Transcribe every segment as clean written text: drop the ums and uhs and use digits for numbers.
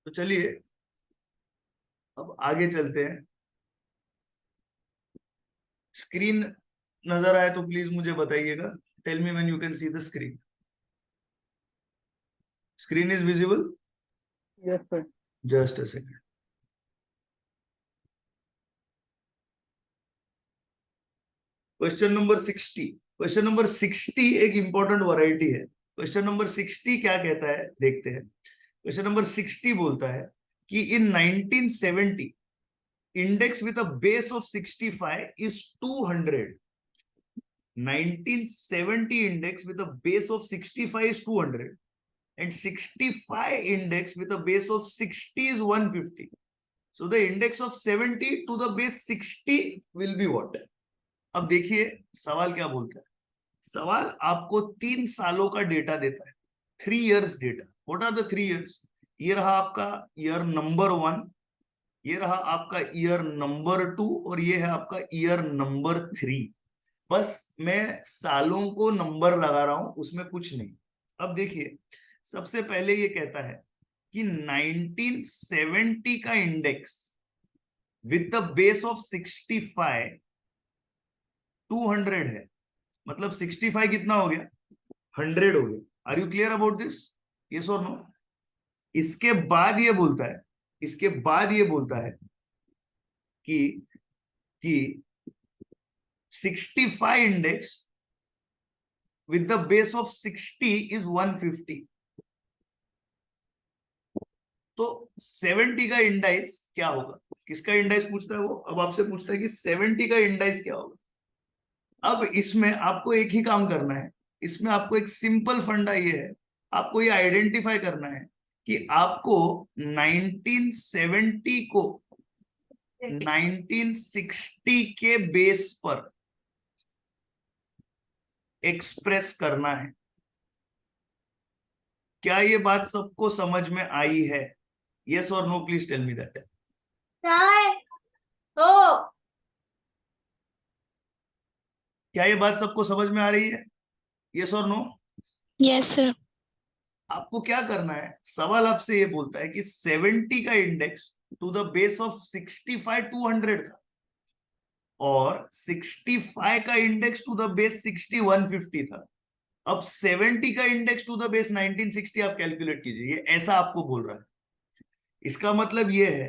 तो चलिए अब आगे चलते हैं। स्क्रीन नजर आए तो प्लीज मुझे बताइएगा। Tell me when you can see the screen. Screen is visible? Yes, sir. Just a second. Question number 60। Question number 60 एक इंपॉर्टेंट वैरायटी है। क्वेश्चन नंबर 60 क्या कहता है देखते हैं। क्वेश्चन नंबर 60 बोलता है कि इन 1970 index with a base of 65 is 200. 1970 index with a base of 65 is 200 and 65 index with a base of 60 is 150. So the index of 70 to the base 60 will be what? अब देखिए सवाल क्या बोलता है। सवाल आपको 3 सालों का डेटा देता है। 3 years data. What are the 3 years? ये रहा आपका ईयर नंबर 1, ये रहा आपका ईयर नंबर 2 और ये है आपका ईयर नंबर 3। बस मैं सालों को नंबर लगा रहा हूं, उसमें कुछ नहीं। अब देखिए सबसे पहले ये कहता है कि 1970 का index with the base of 65 200 है। मतलब 65 कितना हो गया? 100 हो गया। Are you clear about this? Yes और नो? इसके बाद ये बोलता है, इसके बाद ये बोलता है कि 65 index with the base of 60 is 150। तो 70 का इंडाइस क्या होगा? किसका इंडाइस पूछता है वो? अब आपसे पूछता है कि 70 का इंडाइस क्या होगा। अब इसमें आपको एक ही काम करना है। इसमें आपको एक सिंपल फंडा ये है, आपको ये आइडेंटिफाई करना है कि आपको 1970 को 1960 के बेस पर एक्सप्रेस करना है। क्या ये बात सबको समझ में आई है? यस और no? Please tell me that. क्या ये बात सबको समझ में आ रही है? यस और नो? Yes sir. आपको क्या करना है, सवाल आपसे ये बोलता है कि 70 का index to the base of 65 200 था और 65 का इंडेक्स टू द बेस 60 150 था। अब 70 का इंडेक्स टू द बेस 1960 आप कैलकुलेट कीजिए। ये ऐसा आपको बोल रहा है। इसका मतलब ये है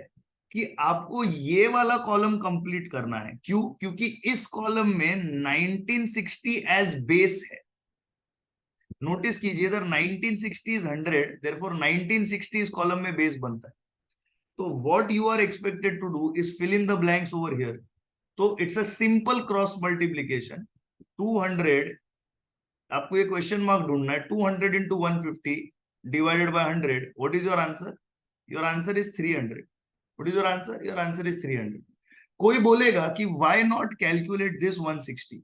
कि आपको ये वाला कॉलम कंप्लीट करना है। क्यों? क्योंकि इस कॉलम में 1960 एज बेस है। नोटिस कीजिए इधर 1960 इज 100, देयरफॉर 1960 इस कॉलम में बेस बनता है। तो what you are expected to do is fill in the blanks over here. तो it's a simple cross multiplication. 200, आपको ये क्वेश्चन मार्क ढूंढना है। 200 into 150 divided by 100, what is your answer? Your answer is 300। What is your answer? Your answer is 300। कोई बोलेगा कि why not calculate this 160।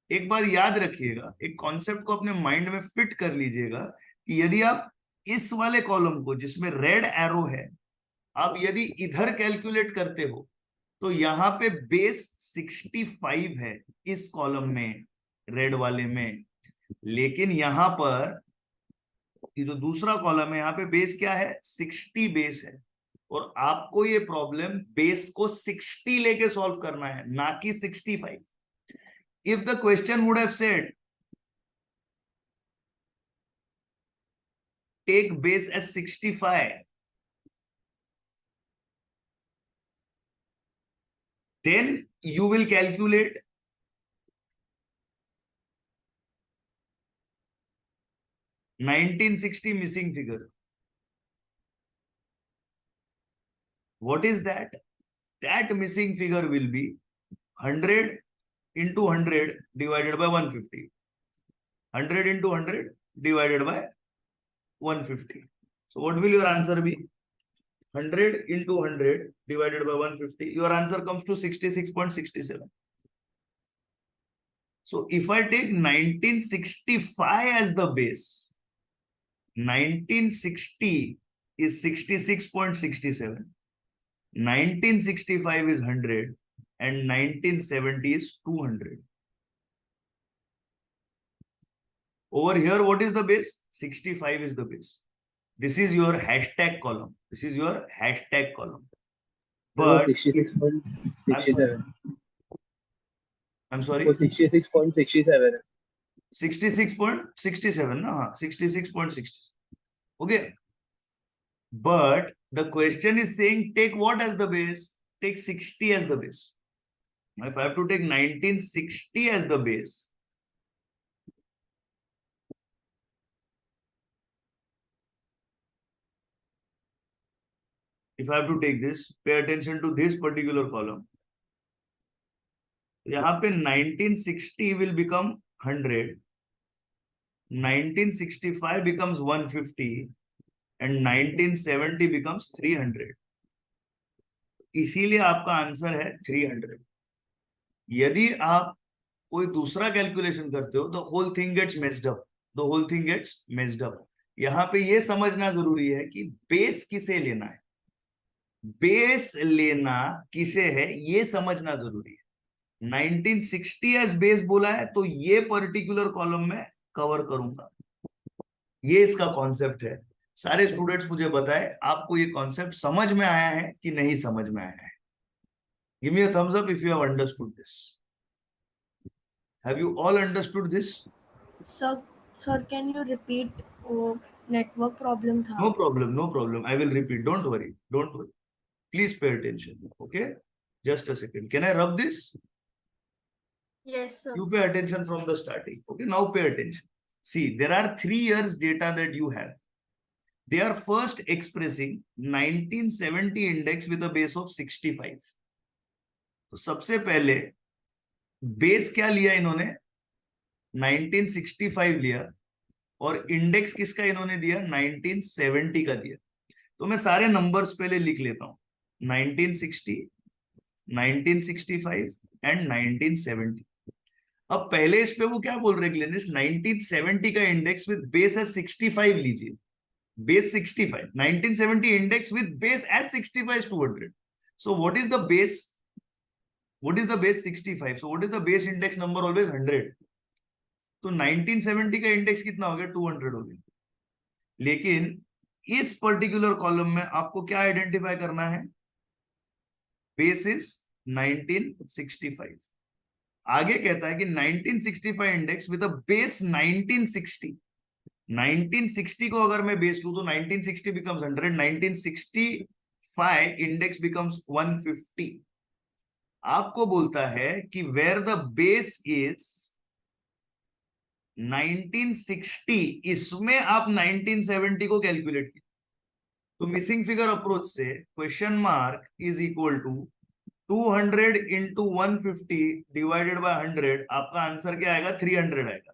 एक बार याद रखिएगा, एक कॉन्सेप्ट को अपने माइंड में फिट कर लीजिएगा कि यदि आप इस वाले कॉलम को जिसमें रेड एरो है, आप यदि इधर कैलकुलेट करते हो तो यहाँ पे बेस 65 है इस कॉलम में, रेड वाले में। लेकिन यहां पर ये जो दूसरा कॉलम है यहाँ पे बेस क्या है? 60 बेस है। और आपको ये प्रॉब्लम बेस को 60 लेके सॉल्व करना है, ना कि 65। If the question would have said take base as 65, then you will calculate 1960 missing figure. What is that? That missing figure will be 100 into 100 divided by 150. 100 into 100 divided by 150. So what will your answer be? 100 into 100 divided by 150. Your answer comes to 66.67. So if I take 1965 as the base, 1960 is 66.67. 1965 is 100 and 1970 is 200. Over here, what is the base? 65 is the base. This is your hashtag column. This is your hashtag column. But But 66.67. I'm sorry. 66.67. 66.67 ना, हाँ 66.67. Okay. But the question is saying take what as the base? Take 60 as the base. If I have to take 1960 as the base, if I have to take this, pay attention to this particular column. यहाँ पे 1960 will become 100, 1965 becomes 150 and 1970 becomes 300. इसीलिए आपका answer है 300. यदि आप कोई दूसरा calculation करते हो तो whole thing gets messed up. The whole thing gets messed up. यहाँ पे ये समझना जरूरी है कि बेस किसे लेना है. बेस लेना किसे है ये समझना जरूरी है. 1960 एज बेस बोला है तो ये पर्टिकुलर कॉलम में कवर करूंगा. ये इसका कॉन्सेप्ट है. सारे स्टूडेंट्स मुझे बताएं आपको ये कॉन्सेप्ट समझ में आया है कि नहीं समझ में आया है. Give me a thumbs up if you have understood this. Have you all understood this? Sir can you repeat? Network problem था. No problem, no problem. I will repeat. Don't worry, don't worry. Please pay attention. Okay, just a second. Can I rub this? Yes, sir. You pay attention from the starting. Okay, now pay attention. See, there are 3 years data that you have. They are first expressing 1970 index with a base of 65. तो सबसे पहले base क्या लिया इन्होंने? 1965 लिया और index किसका इन्होंने दिया? 1970 का दिया. तो मैं सारे नंबर्स पहले लिख लेता हूं. 1960, 1965 एंड 1970. अब पहले इस पे वो क्या बोल रहे हैं? 1970 का इंडेक्स विद बेस एज 65 लीजिए. Base 65. 1970 index with base as 65 is 200. So what is the base? What is the base? 65. So what is the base index number? Always 100. तो 1970 का इंडेक्स कितना हो गया? 200 हो गया. लेकिन इस पर्टिकुलर कॉलम में आपको क्या आइडेंटिफाई करना है? Base is 1965. आगे कहता है कि 1965 इंडेक्स विद अ बेस 1960. 1960 को अगर मैं बेस लूं तो 1960 becomes 100, 1965 इंडेक्स becomes 150. आपको बोलता है कि वेयर द बेस इज 1960, इसमें आप 1970 को कैलकुलेट कीजिए. तो मिसिंग फिगर अप्रोच से question mark is equal to 200 into 150 divided by 100. आपका आंसर क्या आएगा? 300 आएगा.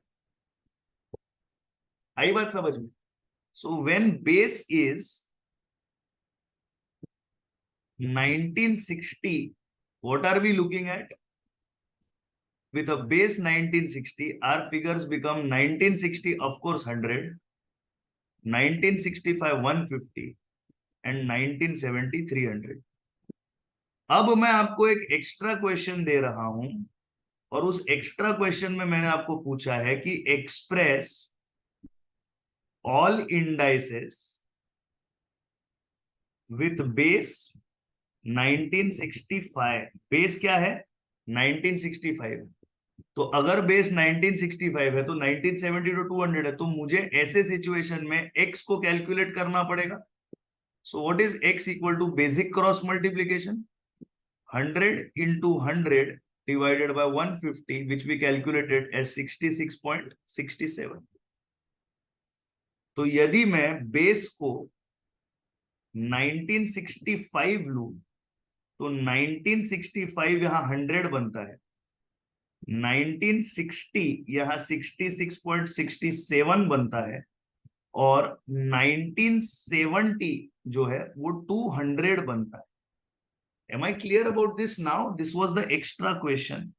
आई बात समझ में? So when base is 1960, what are we looking at? With a base 1960, our figures become 1960 of course 100, 1965 150 and 1970 300. अब मैं आपको एक एक्स्ट्रा क्वेश्चन दे रहा हूं और उस एक्स्ट्रा क्वेश्चन में मैंने आपको पूछा है कि express all indices with base 1965. Base क्या है? 1965. तो अगर बेस 1965 है तो 1970 to 200 है, तो मुझे ऐसे सिचुएशन में x को कैलकुलेट करना पड़ेगा. So what is x equal to basic cross multiplication 100 into 100 divided by 150, which we calculated as 66.67. तो यदि मैं बेस को 1965 लूं तो 1965 यहां 100 बनता है, 1960 यहां 66.67 बनता है और 1970 जो है वो 200 बनता है. Am I clear about this now? This was the extra question.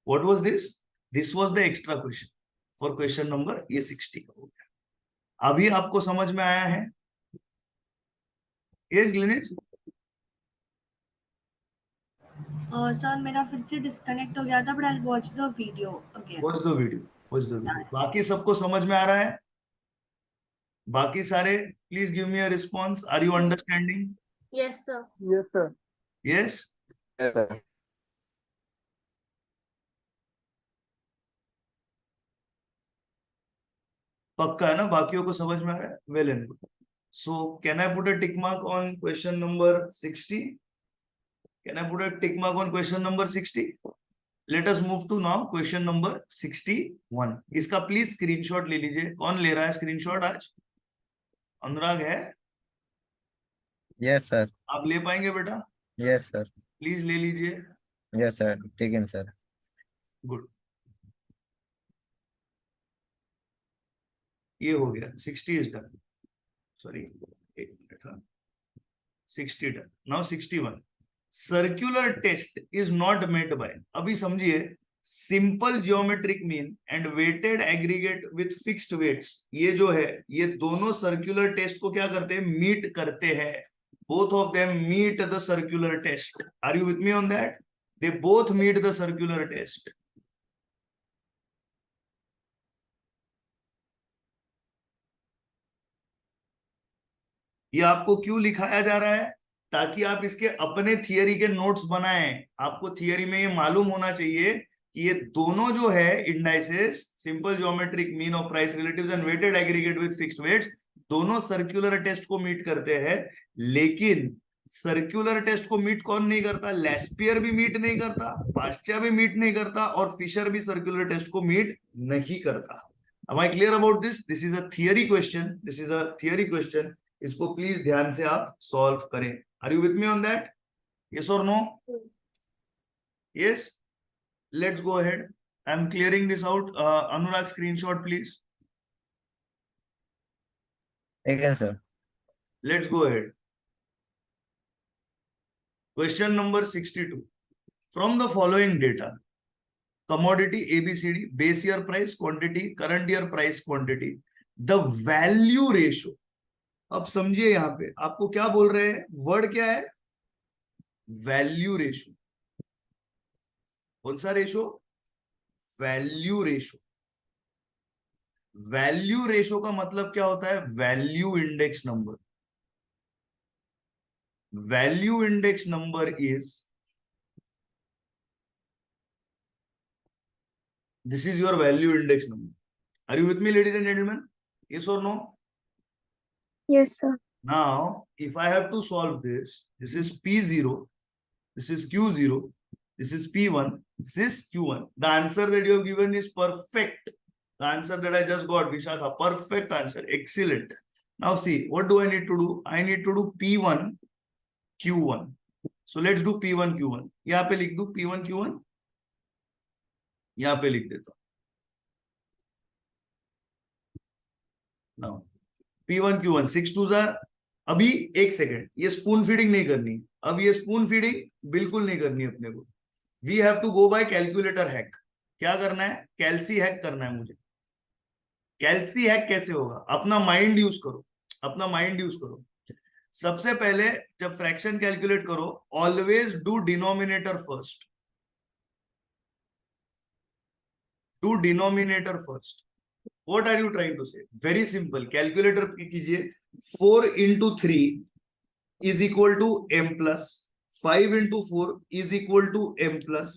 What was this? This was the extra question for question number ये 60 का हो गया. अभी आपको समझ में आया है? Yes, Glenis? सर मेरा फिर से डिस्कनेक्ट हो गया था, but I will watch the video again. Watch the video. Watch the video. बाकी सबको समझ में आ रहा है? बाकी सारे please give me a response. Are you understanding? Yes, sir. Yes, sir. Yes. Yes, sir. पक्का है ना? बाकियों को समझ में आ रहा है? Well and good. So can I put a tick mark on question number 60? Can I put a tick mark on question number 60? Let us move to now question number 61. इसका प्लीज स्क्रीनशॉट ले लीजिए. कौन ले रहा है screenshot आज? अनुराग है? Yes sir. आप ले पाएंगे बेटा? Yes sir. प्लीज ले लीजिए. Yes sir. ठीक है सर. गुड. ये हो गया. 60 इज डन. सॉरी, एक मिनट. 60 done. Now 61. Circular test is not met by. अभी समझिए, simple geometric mean and weighted aggregate with fixed weights, ये जो है, ये दोनों सर्क्यूलर टेस्ट को क्या करते हैं? मीट करते हैं. Both of them meet the circular test. Are you with me on that? They both meet the circular test. ये आपको क्यों लिखाया जा रहा है? ताकि आप इसके अपने थियरी के नोट्स बनाएं. आपको थियरी में ये मालूम होना चाहिए कि ये दोनों जो है indices, simple geometric mean of price relatives and weighted aggregate with fixed weights, दोनों सर्क्यूलर टेस्ट को मीट करते हैं. लेकिन सर्क्यूलर टेस्ट को मीट कौन नहीं करता? लेस्पियर भी मीट नहीं करता, पास्चा भी मीट नहीं करता, और फिशर भी सर्क्यूलर टेस्ट को मीट नहीं करता. Am I clear about this? This is a theory question. This is a theory question. इसको प्लीज ध्यान से आप सॉल्व करें. Are you with me on that? Yes और no? Yes. Let's go ahead. I am clearing this out. Anurag, screenshot please. ठीक है sir. Let's go ahead. Question number 62. From the following data, commodity ABCD, base year price quantity, current year price quantity, the value ratio. अब समझिए, यहां पे आपको क्या बोल रहे हैं? वर्ड क्या है? Value ratio. कौन सा ratio? Value ratio. Value ratio का मतलब क्या होता है? Value index number. Value index number is, this is your value index number. Are you with me, ladies and gentlemen? Yes or no? Yes, sir. Now, if I have to solve this, this is P0, this is Q0, this is P1, this is Q1. The answer that you have given is perfect. The answer that I just got, Vishakha, perfect answer. Excellent. Now see, what do I need to do? I need to do P1, Q1. So let's do P1, Q1. यहाँ पे लिख दूं P1, Q1. यहाँ पे लिख देता हूं. Now, P1, Q1, 6 2 jar. अभी एक सेकेंड, ये स्पून फीडिंग नहीं करनी. अब ये स्पून फीडिंग बिल्कुल नहीं करनी अपने को. We have to go by calculator hack. क्या करना है? कैल्सी हैक करना है मुझे. कैल्सी हैक कैसे होगा? अपना माइंड यूज करो. अपना माइंड यूज करो. सबसे पहले जब फ्रैक्शन कैलकुलेट करो, always do denominator first. Do denominator first. What are you trying to say? Very simple. Calculator कीजिए. 4 into 3 is equal to m plus. 5 into 4 is equal to m plus.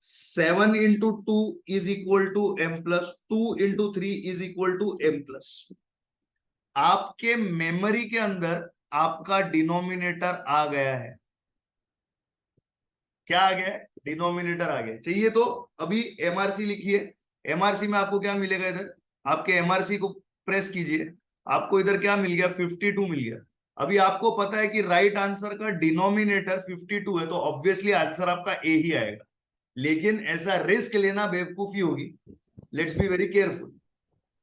7 into 2 is equal to m plus. 2 into 3 is equal to m plus. आपके memory के अंदर आपका denominator आ गया है. क्या आ गया? Denominator आ गया. चाहिए तो अभी एमआरसी लिखिए. एमआरसी में आपको क्या मिलेगा? इधर आपके एमआरसी को प्रेस कीजिए. आपको इधर क्या मिल गया? 52 मिल गया. अभी आपको पता है कि राइट आंसर का डिनोमिनेटर 52 है, तो ऑब्वियसली आंसर आपका ए ही आएगा. लेकिन ऐसा रिस्क लेना बेवकूफी होगी. Let's be very careful.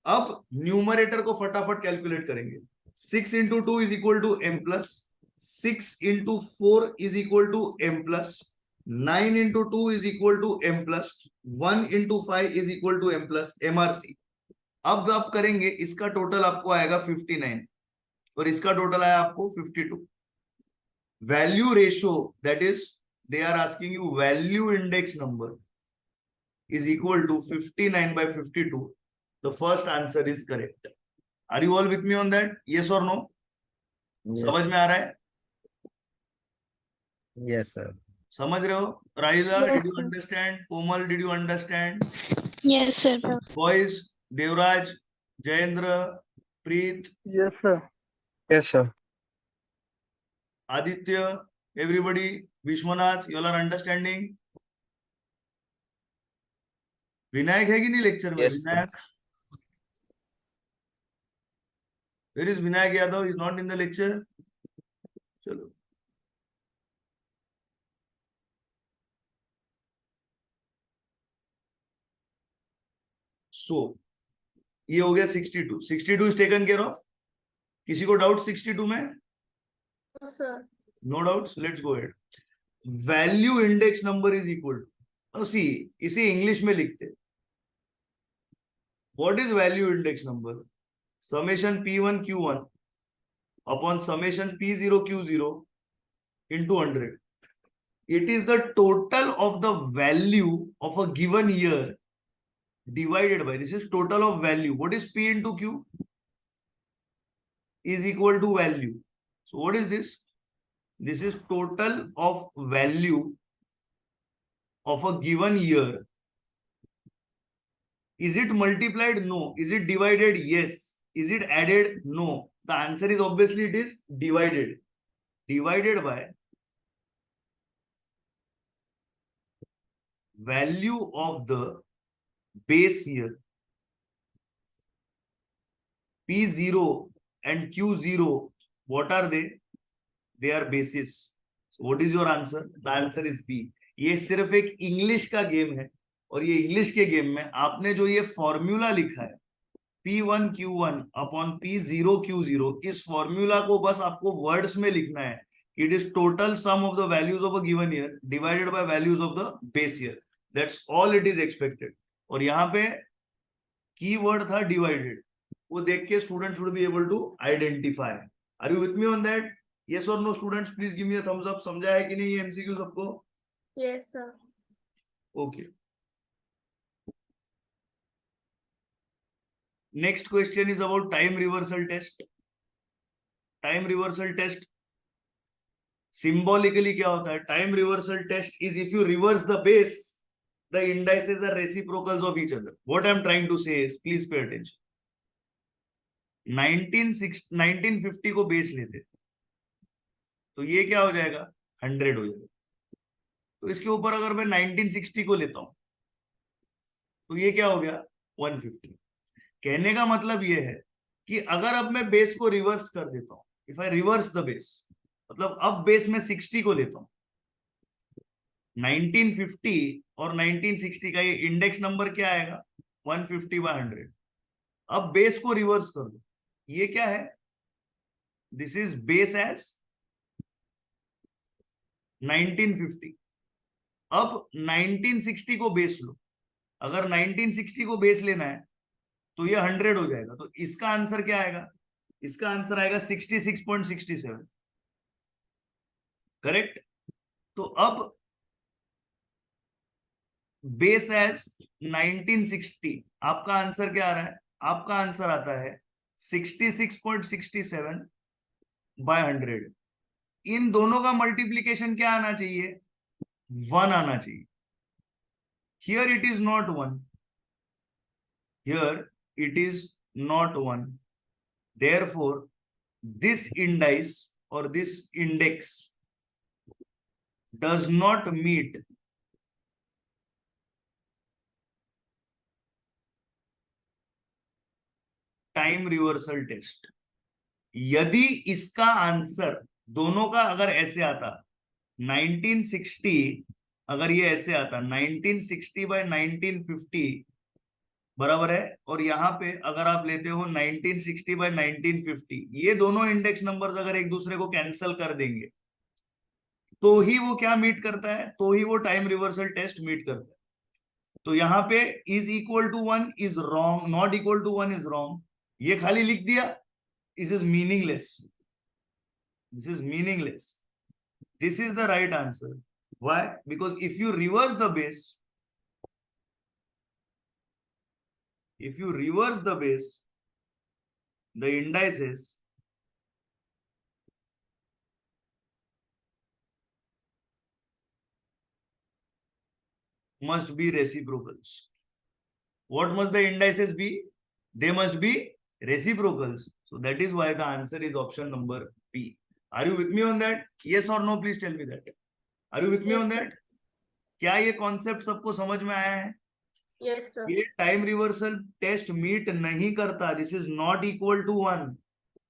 अब न्यूमरेटर को फटाफट कैलकुलेट करेंगे. 6 into 2 is equal to m plus. 6 into 4 is equal to m plus. 9 into 2 is equal to m plus. 1 into 5 is equal to m plus. MRC. अब आप करेंगे, इसका total आपको आएगा 59 और इसका टोटल आया आपको 52. Value ratio, that is they are asking you value index number is equal to 59 by 52. The first answer is correct. Are you all with me on that? Yes और नो? समझ Yes. में आ रहा है? Yes, sir. समझ रहे हो? Rahila, Yes, did you sir. Understand? Komal, did you understand? Yes, sir. Boys, Devraj, Jayendra, Preet, Yes, sir. Yes, sir. Aditya, everybody, Vishwanath, you all are understanding? Vinayak है कि नहीं लेक्चर में? Yes, sir. Vinayak, where is Vinayak Yadav? Is not in the lecture. चलो, so ये हो गया 62. 62 is taken care of. किसी को डाउट 62 में? No, sir. No doubts. Let's go ahead. Value index number is equal to, see इसे इंग्लिश में लिखते. What is value index number? Summation P1 Q1 upon summation P0 Q0 into 100. It is the total of the value of a given year divided by, this is total of value. What is P into Q? Is equal to value. So what is this? This is total of value of a given year. Is it multiplied? No. Is it divided? Yes. Is it added? No. The answer is obviously it is divided. Divided by value of the base year. P0 and Q0, what are they? They are bases. So what is your answer? The answer is B. ये सिर्फ एक English का game है, और ये English के game में आपने जो ये फॉर्मूला लिखा है P1 Q1 upon P0 Q0, इस फॉर्मूला को बस आपको वर्ड्स में लिखना है. It is total sum of the values of a given year divided by values of the base year. That's all it is expected. और यहाँ पे कीवर्ड था डिवाइडेड, वो देख के student should be able to identify. Are you with me on that? Yes और no students? Please give me a thumbs up. समझा है कि नहीं ये एमसीक्यू सबको? Yes, sir. Okay. Next question is about time reversal test. Time reversal test symbolically क्या होता है? Time reversal test is if you reverse the base, the indices are reciprocals of each other. What I'm trying to say is, please pay attention. 1950 को base लेते तो ये क्या हो जाएगा? 100 हो जाएगा. तो इसके ऊपर अगर मैं 1960 को लेता हूं तो ये क्या हो गया? 150. कहने का मतलब ये है कि अगर अब मैं बेस को रिवर्स कर देता हूं, if I reverse the base, मतलब अब बेस में 60 को लेता हूं, 1950 और 1960 का ये इंडेक्स नंबर क्या आएगा? 150/100. अब बेस को रिवर्स कर दो, ये क्या है? This is base as 1950. अब 1960 को बेस लो. अगर 1960 को बेस लेना है तो ये 100 हो जाएगा. तो इसका आंसर क्या आएगा? इसका आंसर आएगा 66.67. करेक्ट. तो अब बेस एज 1960, आपका आंसर क्या आ रहा है? आपका आंसर आता है 66.67/100. इन दोनों का मल्टीप्लीकेशन क्या आना चाहिए? 1 आना चाहिए. Here it is not 1. Here it is not 1. Therefore this indices और this index does not meet time reversal test. यदि इसका आंसर दोनों का अगर ऐसे आता 1960, अगर ये ऐसे आता 1960/1950 बराबर है, और यहां पे अगर आप लेते हो 1960/1950, ये दोनों इंडेक्स नंबर्स अगर एक दूसरे को कैंसिल कर देंगे तो ही वो क्या मीट करता है? तो ही वो टाइम रिवर्सल टेस्ट मीट करता है. तो यहाँ पे is equal to 1 is wrong, not equal to 1 is wrong. ये खाली लिख दिया, this is meaningless. This is meaningless. This is the right answer. Why? Because if you reverse the base, the indices must be reciprocals. What must the indices be? They must be reciprocals. So that is why the answer is option number B. Are you with me on that? Yes or no? Please tell me that. Are you with me Yes, on sir. that? क्या ये concept सबको समझ में आया है? Yes, sir. ये time reversal test meet नहीं करता. This is not equal to 1.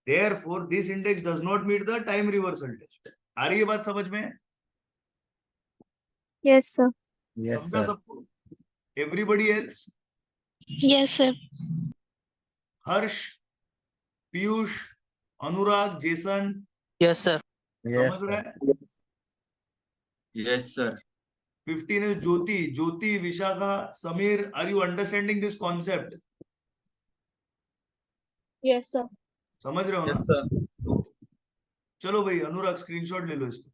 Therefore, this index does not meet the time reversal test. आ रही है बात समझ में? Yes, sir. Yes, समझा sir. सबको? Everybody else? Yes, sir. हर्ष, पीयूष, अनुराग, जेसन, Yes, sir. Yes, समझ रहे sir. हैं? Yes, sir. 15 is Jyoti, Vishakha, Samir. Are you understanding this concept? Yes, sir. समझ रहे हो ना? Yes, sir. चलो भाई अनुराग स्क्रीनशॉट ले लो इसको.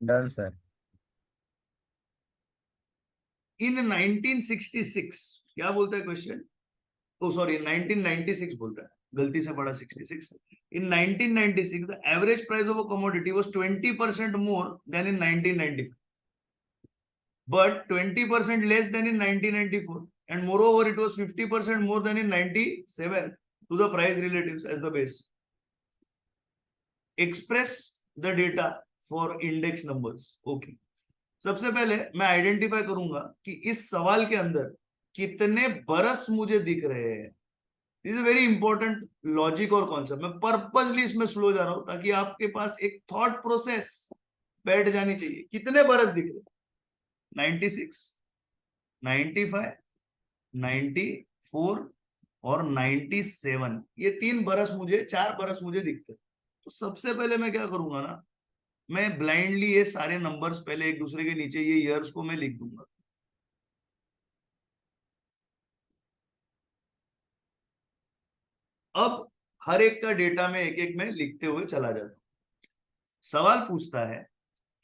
Done, sir. In 1966 क्या बोलता है क्वेश्चन? ओ सॉरी 1996 बोलता है, गलती से पढ़ा 66. In 1996 the average price of a commodity was 20% more than in 1995, but 20% less than in 1994, and moreover it was 50% more than in 97 to the price relatives as the base. Express the data for index numbers. Okay. सबसे पहले मैं identify करूंगा कि इस सवाल के अंदर कितने बरस मुझे दिख रहे हैं. This is very important logic और कॉन्सेप्ट. मैं पर्पसली इसमें स्लो जा रहा हूं ताकि आपके पास एक थॉट प्रोसेस बैठ जानी चाहिए. कितने बरस दिख रहे? 96, 95, 94 और 97. ये 3 बरस मुझे, 4 बरस मुझे दिखते. तो सबसे पहले मैं क्या करूंगा ना, मैं ब्लाइंडली ये सारे नंबर्स पहले एक दूसरे के नीचे ये ईयर्स को मैं लिख दूंगा. अब हर एक का डेटा में एक एक में लिखते हुए चला जाता हूं. सवाल पूछता है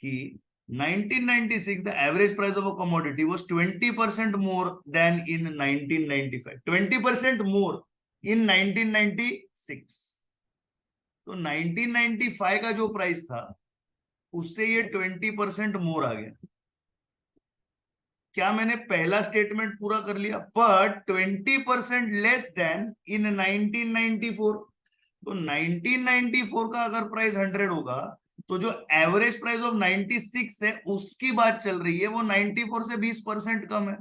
कि 1996 the average price of a commodity was 20% more than in 1995. 20% more in 1996. तो 1995 का जो प्राइस था उससे ये 20% मोर आ गया. क्या मैंने पहला स्टेटमेंट पूरा कर लिया? But 20% less then in 1994. तो 1994 का अगर प्राइस 100 होगा तो जो एवरेज प्राइस ऑफ 96 है उसकी बात चल रही है, वो 94 से 20% कम है.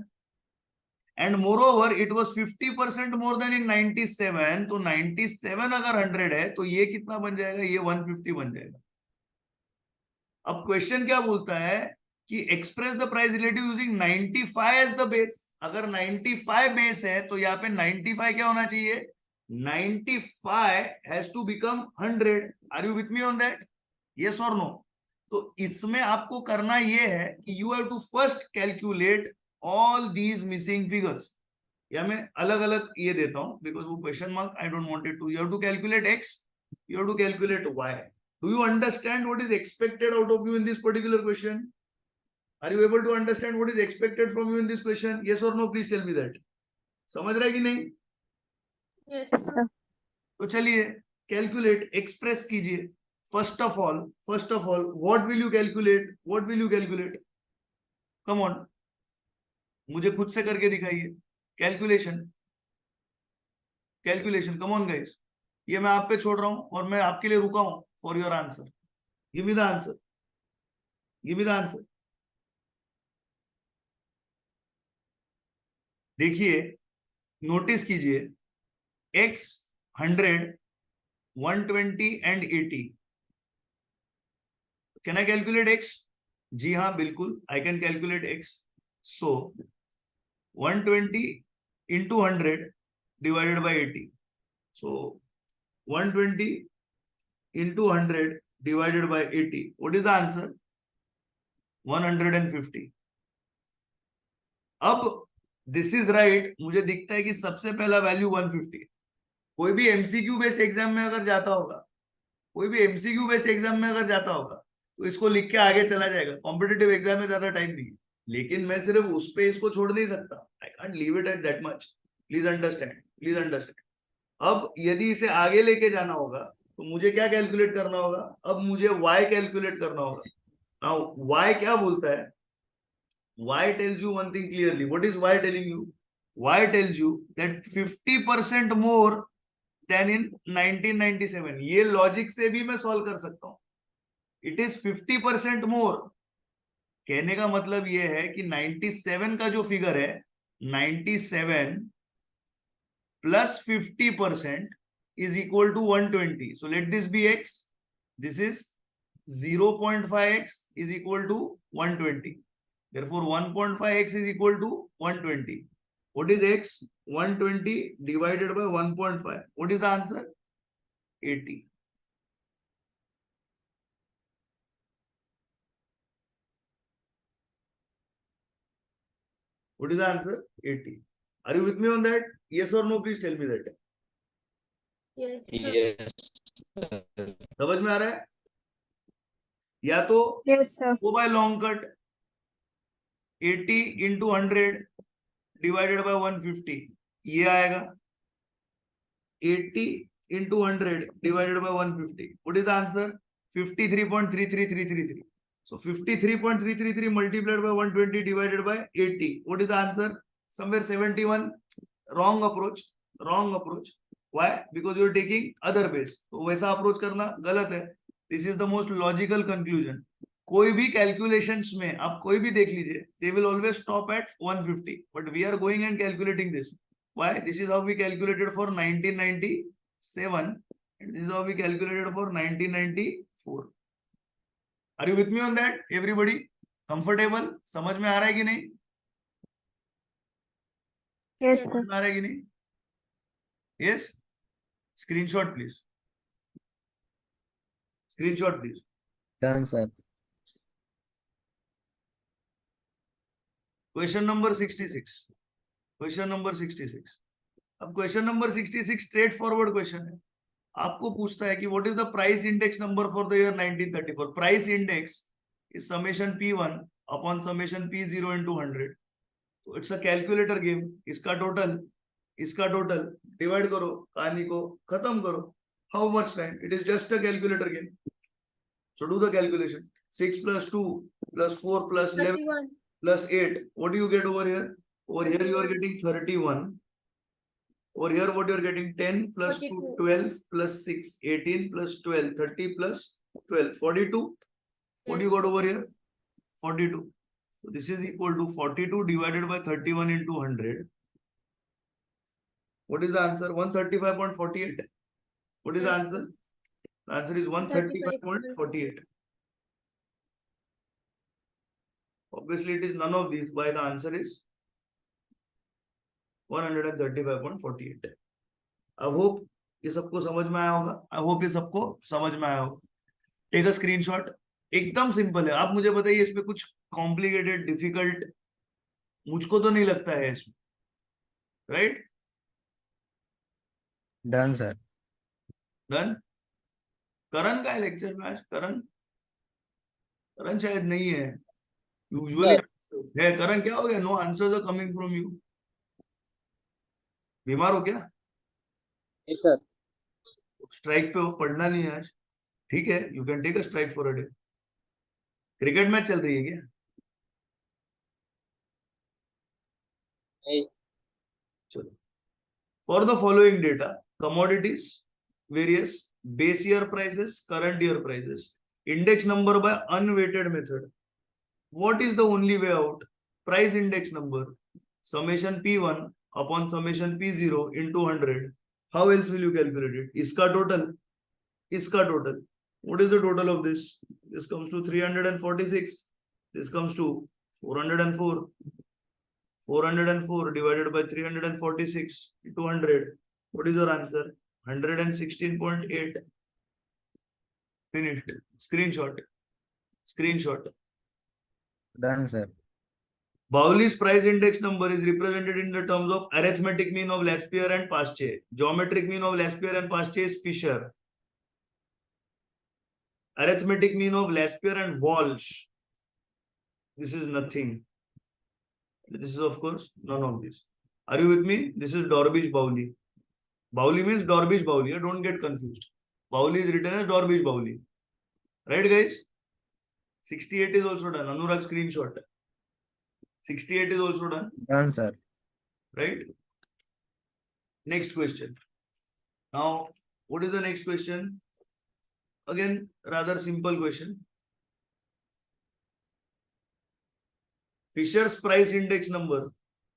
And more over it was 50% more than in 97. तो 97 अगर 100 है तो ये कितना बन जाएगा? ये 150 बन जाएगा. अब क्वेश्चन क्या बोलता है कि express the price relative using 95 as the base. अगर 95 बेस है तो यहाँ पे 95 क्या होना चाहिए? 95 has to become 100. Are you with me on that? Yes और नो? तो इसमें आपको करना ये है कि you have to first calculate all these missing figures. या मैं अलग अलग ये देता हूं बिकॉज वो question mark I don't want it to. You have to calculate x, you have to calculate y. Do you understand what is expected out of you in this particular question? Are you able to understand what is expected from you in this question? Yes or no? Please tell me that. समझ रहा है कि नहीं? Yes, sir. तो चलिए calculate, express कीजिए. First of all what will you calculate? What will you calculate? Come on, मुझे खुद से करके दिखाइए. Calculation, come on guys. ये मैं आप पे छोड़ रहा हूं और मैं आपके लिए रुका हूं for your answer. Give me the answer. Give me the answer. देखिए, नोटिस कीजिए, x 100, 120 and 80. Can I calculate x? जी हाँ बिल्कुल, I can calculate x. So 120 into 100 divided by 80. So 120 into 100 divided by 80. What is the answer? 150. अब this is right. मुझे दिखता है कि सबसे पहला वैल्यू 150. कोई भी एमसीक्यू बेस्ड एग्जाम में अगर जाता होगा, तो इसको लिख के आगे चला जाएगा. कॉम्पिटिटिव एग्जाम में ज्यादा टाइम नहीं है, लेकिन मैं सिर्फ उस पे इसको छोड़ नहीं सकता. I can't leave it at that much. Please understand. अब यदि इसे आगे लेके जाना होगा तो मुझे क्या कैलकुलेट करना होगा? अब मुझे y कैलकुलेट करना होगा. नाउ y क्या बोलता है? Y tells you one thing clearly. What is Y telling you? Y tells you that 50% more than in 1997. ये लॉजिक से भी मैं सॉल्व कर सकता हूं. इट इज 50% मोर. कहने का मतलब ये है कि 97 का जो फिगर है, 97 plus 50% is equal to 120. So let this be x. This is 0.5x is equal to 120. Therefore 1.5x is equal to 120. What is x? 120 divided by 1.5. What is the answer? 80. What is the answer? 80. Are you with me on that? Yes or no? Please tell me that. Yes, sir. Yes. समझ में आ रहा है? या तो Yes, sir. go by long cut. 80 into 100 divided by 150. ये आएगा. 80 into 100 divided by 150. What is the answer? 53.33333. So 53.333 multiplied by 120 divided by 80. What is the answer? Somewhere 71. Wrong approach. Wrong approach. Why? Because you are taking other base. तो वैसा approach करना गलत है. This is the most logical conclusion. कोई भी calculations में आप कोई भी देख लीजिए, they will always stop at 150. But we are going and calculating this. Why? This is how we calculated for 1997 and this is how we calculated for 1994. Are you with me on that? Everybody comfortable? समझ में आ रहा है कि नहीं? Yes, समझ sir. में आ रहा है कि नहीं? Yes? Screenshot please. Screenshot please. Done, sir. Question number 66. Question number 66. अब question number 66 straight forward question है. आपको पूछता है कि what is the price index number for the year 1934. Price index is summation P1 upon summation P0 into 100. तो it's a calculator game. इसका total divide करो, कहानी को खत्म करो. How much time? It is just a calculator game. So do the calculation. 6 plus 2 plus 4 plus 11 31. plus 8. What do you get over here? Over here you are getting 31. Over here what you are getting? 10 plus 2, 42. 12 plus 6, 18 plus 12, 30 plus 12, 42. What do you got over here? 42. So this is equal to 42 divided by 31 into 100. What is the answer? 135.48. What is the Yes. answer? The answer is 135.48. Obviously it is none of these. Why? The answer is 135.48. I hope ये सबको समझ में आया होगा. I hope ये सबको समझ में आया होगा. Take a screenshot. एकदम सिंपल है. आप मुझे बताइए इसमें कुछ कॉम्प्लिकेटेड डिफिकल्ट मुझको तो नहीं लगता है इसमें, राइट? Done, sir. डन. करण का है लेक्चर में आज? करण शायद नहीं है. यूजुअली है. करण क्या हो गया? No answers are coming from you. बीमार हो क्या? Yes, sir. स्ट्राइक पे हो, पढ़ना नहीं है आज. ठीक है, you can take a strike for a day. Cricket match चल रही है क्या? नहीं. चलो. For the following data, commodities, various, base year prices, current year prices, index number by unweighted method. What is the only way out? Price index number, summation P1 upon summation P0 into 100. How else will you calculate it? इसका total. What is the total of this? This comes to 346. This comes to 404. 404 divided by 346 into 100. What is your answer? 116.8. Finished. Screenshot. Done, sir. Bowley's price index number is represented in the terms of arithmetic mean of Laspierre and Pasche. Geometric mean of Laspierre and Pasche is Fisher. Arithmetic mean of Laspierre and Walsh. This is nothing. This is of course none of this. Are you with me? This is Dorbish Bowley. Bauli means Dorbish Bauli. Don't get confused. Bauli is written as Dorbish Bauli. Right, guys? 68 is also done. Anurag screenshot. 68 is also done. Done, sir. Right? Next question. Now, what is the next question? Again, rather simple question. Fisher's price index number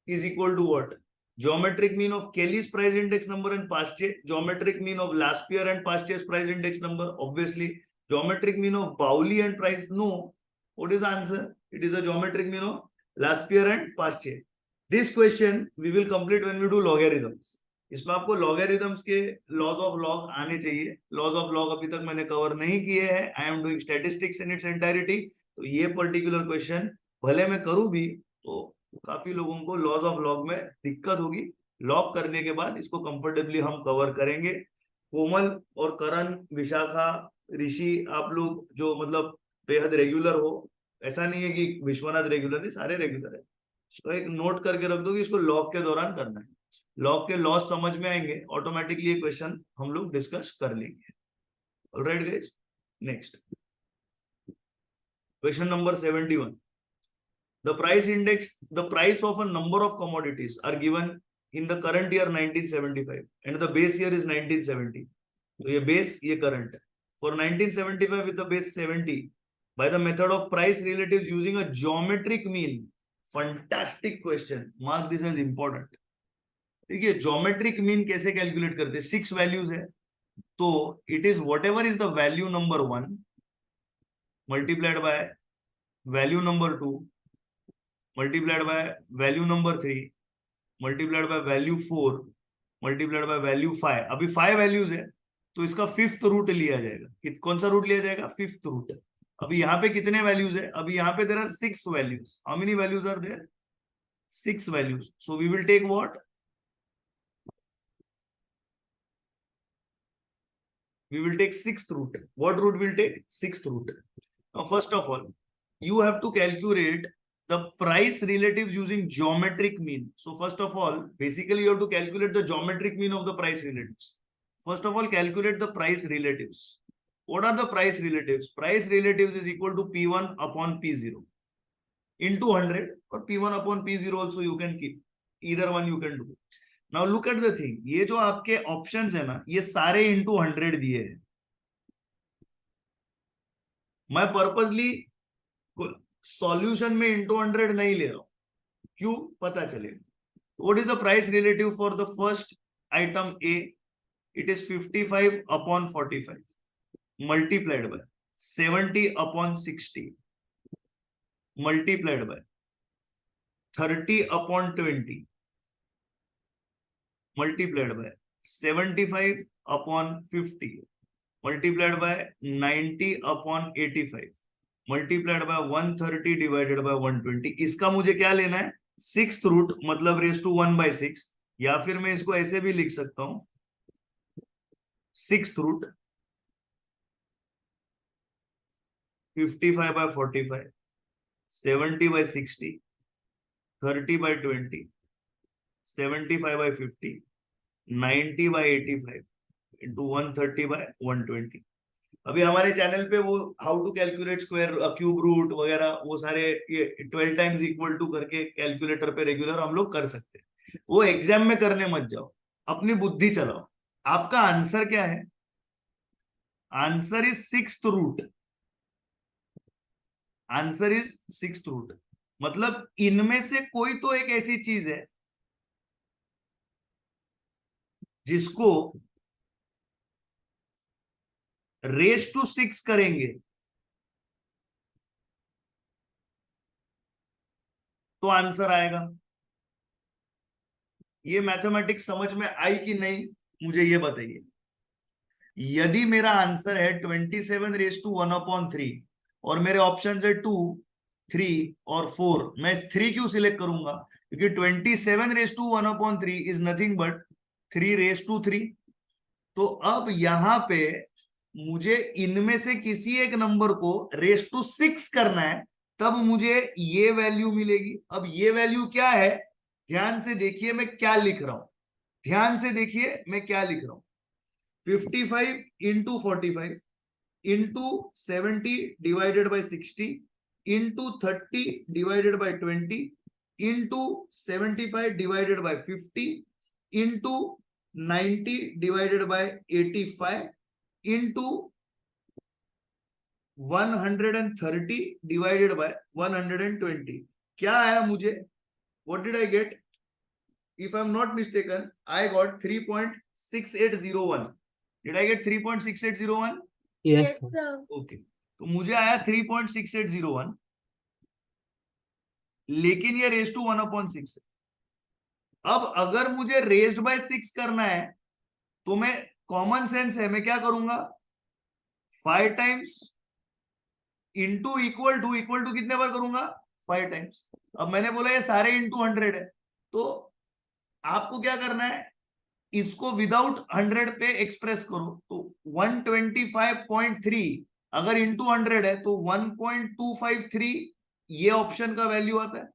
is equal to what? Geometric mean of Kelly's price index number and Paasche. Geometric mean of Laspierre and Paasche's price index number. Obviously, geometric mean of Bauli and price. No. What is the answer? It is the geometric mean of Laspierre and Paasche. This question we will complete when we do logarithms. इसमें आपको logarithms के laws of log आने चाहिए. Laws of log अभी तक मैंने cover नहीं किए हैं. I am doing statistics in its entirety. तो ये particular question भले मैं करूँ भी तो काफी लोगों को लॉज ऑफ लॉग में दिक्कत होगी. लॉग करने के बाद इसको कंफर्टेबली हम कवर करेंगे. कोमल और करण, विशाखा, ऋषि, आप लोग जो मतलब बेहद रेगुलर हो, ऐसा नहीं है कि विश्वनाथ रेगुलर है, सारे रेगुलर है. इसको एक नोट करके रख दो कि इसको लॉग के दौरान करना है. लॉग के लॉस समझ में आएंगे, ऑटोमेटिकली ये क्वेश्चन हम लोग डिस्कस कर लेंगे. Alright guys, next question number 71. The price index, the price of a number of commodities are given in the current year 1975 and the base year is 1970. So ये base, ये current. For 1975 with the base 70 by the method of price relatives using a geometric mean. Fantastic question. Mark this as important. ठीक है, geometric mean कैसे calculate करते हैं? 6 values है. तो it is whatever is the value number 1 multiplied by value number 2 multiplied by value number 3 multiplied by value 4 multiplied by value 5. अभी 5 values है तो इसका 5th रूट लिया जाएगा. कौन सा रूट लिया जाएगा? 5th root. अभी यहाँ पे कितने वैल्यूज है? अभी यहाँ पे there are 6 values. How many values are there? 6 values. So we will take what? We will take 6th root. What root will take? 6th root. Now first of all, you have to calculate the price relatives using geometric mean. So first of all, basically you have to calculate the geometric mean of the price relatives. First of all, calculate the price relatives. What are the price relatives? Price relatives is equal to P1 upon P0 into 100 or P1 upon P0 also you can keep. Either one you can do. Now look at the thing. ये जो आपके options है ना, ये सारे into 100 दिए हैं. मैं purposely सॉल्यूशन में इंटू 100 नहीं ले रहा हूं. क्यों? पता चलेगा. What is the price relative for the first item A? It is 55 upon 45 multiplied by 70 upon 60 multiplied by 30 upon 20 multiplied by 75 upon 50 multiplied by 90 upon 85 multiplied by 130 divided by 120. इसका मुझे क्या लेना है? 6th रूट, मतलब raise to 1/6, या फिर मैं इसको ऐसे भी लिख सकता हूं 6th root 55 by 45 70 by 60 30 by 20 75 by 50 90 by 85 into 130 by 120. अभी हमारे चैनल पे वो how to calculate square cube root वगैरह वो सारे ये 12 टाइम्स इक्वल टू करके कैलकुलेटर पे रेगुलर हम लोग कर सकते हैं. वो एग्जाम में करने मत जाओ, अपनी बुद्धि चलाओ. आपका आंसर क्या है? Answer is 6th root. Answer is 6th root. मतलब इनमें से कोई तो एक ऐसी चीज है जिसको रेज टू 6 करेंगे तो आंसर आएगा. ये मैथमेटिक्स समझ में आई कि नहीं मुझे ये बताइए. यदि मेरा आंसर है 27 रेज टू 1/3 और मेरे ऑप्शन है 2, 3 और 4, मैं 3 क्यों सिलेक्ट करूंगा? क्योंकि 27 raise to 1/3 is nothing but 3 raise to 3. तो अब यहां पे मुझे इनमें से किसी एक नंबर को रेज टू 6 करना है, तब मुझे ये वैल्यू मिलेगी. अब ये वैल्यू क्या है? ध्यान से देखिए मैं क्या लिख रहा हूं. ध्यान से देखिए मैं क्या लिख रहा हूं। 55 into 45 into 70 divided by 60 into 30 divided by 20 into 75 divided by 50 into 90 divided by 85 into 130 divided by 120। क्या आया मुझे? What did I get? If I am not mistaken I got 3.6801। Did I get 3.6801? Yes, Yes, sir. sir. Okay, तो मुझे आया 3.6801, लेकिन ये raise to 1/6 है। अब अगर मुझे रेज्ड बाय 6 करना है तो मैं, कॉमन सेंस है, मैं क्या करूंगा? 5 टाइम्स इंटू इक्वल टू कितने बार करूंगा? 5 टाइम्स। अब मैंने बोला ये सारे इंटू 100 है, तो आपको क्या करना है? इसको विदाउट 100 पे एक्सप्रेस करो। तो 125.3 अगर इंटू 100 है तो 1.253 ये ऑप्शन का वैल्यू आता है,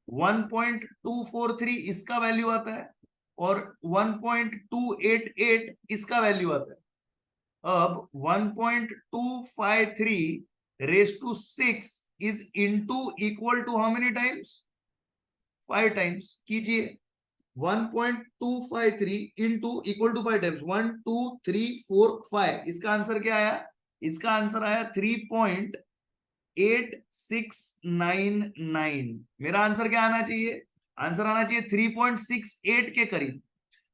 1.243 इसका वैल्यू आता है, और 1.288 इसका वैल्यू आता है। अब 1.253 raise to 6 is into equal to how many times? 5 times. कीजिए, 1.253 इंटू इक्वल टू 5 टाइम्स, 1 2 3 4 5। इसका आंसर क्या आया? इसका आंसर आया 3.8699। मेरा आंसर क्या आना चाहिए? आंसर आना चाहिए 3.68 के करीब।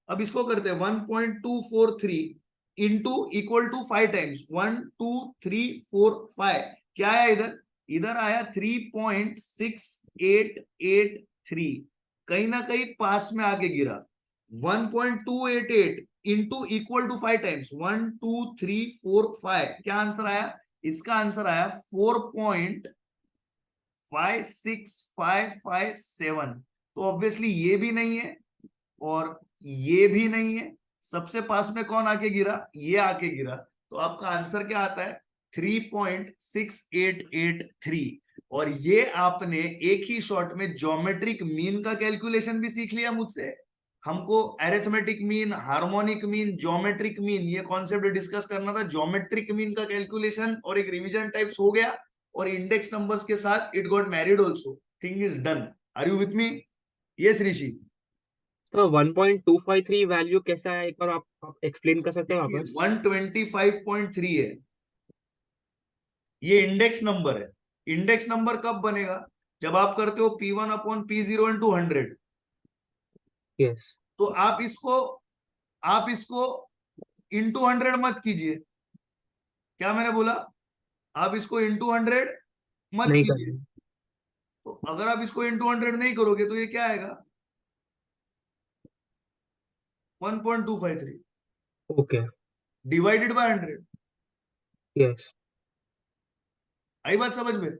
अब इसको करते हैं 1.243 इंटू इक्वल टू 5 टाइम्स, 1 2 3 4 5। क्या आया इधर? इधर आया 3.6883। कहीं ना कहीं पास में आके गिरा। 1.288 इंटू इक्वल टू 5 टाइम्स, 1 2 3 4 5। क्या आंसर आया? इसका आंसर आया 4.56557। तो ऑब्वियसली ये भी नहीं है और ये भी नहीं है। सबसे पास में कौन आके गिरा? ये आके गिरा। तो आपका आंसर क्या आता है? 3.6883। और ये आपने एक ही शॉट में ज्योमेट्रिक मीन का कैलकुलेशन भी सीख लिया मुझसे। हमको arithmetic mean, harmonic mean, geometric mean, ये कॉन्सेप्ट डिस्कस करना था। ज्योमेट्रिक मीन का कैलकुलेशन और एक रिवीजन टाइप्स हो गया, और इंडेक्स नंबर्स के साथ it got married also. Thing is done. Are you with me? Yes Rishi. तो 1.253 वैल्यू कैसा है, एक बार आप एक्सप्लेन कर सकते हैं वापस? 125.3 है, ये इंडेक्स नंबर है। इंडेक्स नंबर कब बनेगा? जब आप करते हो P1 upon P0 into 100। Yes. तो आप इसको इंटू 100 मत कीजिए। क्या मैंने बोला? आप इसको इंटू 100 मत नहीं कीजिए। करना। तो अगर आप इसको इंटू 100 नहीं करोगे तो ये क्या आएगा? 1.253 ओके। Divided by 100। यस, आई बात समझ में?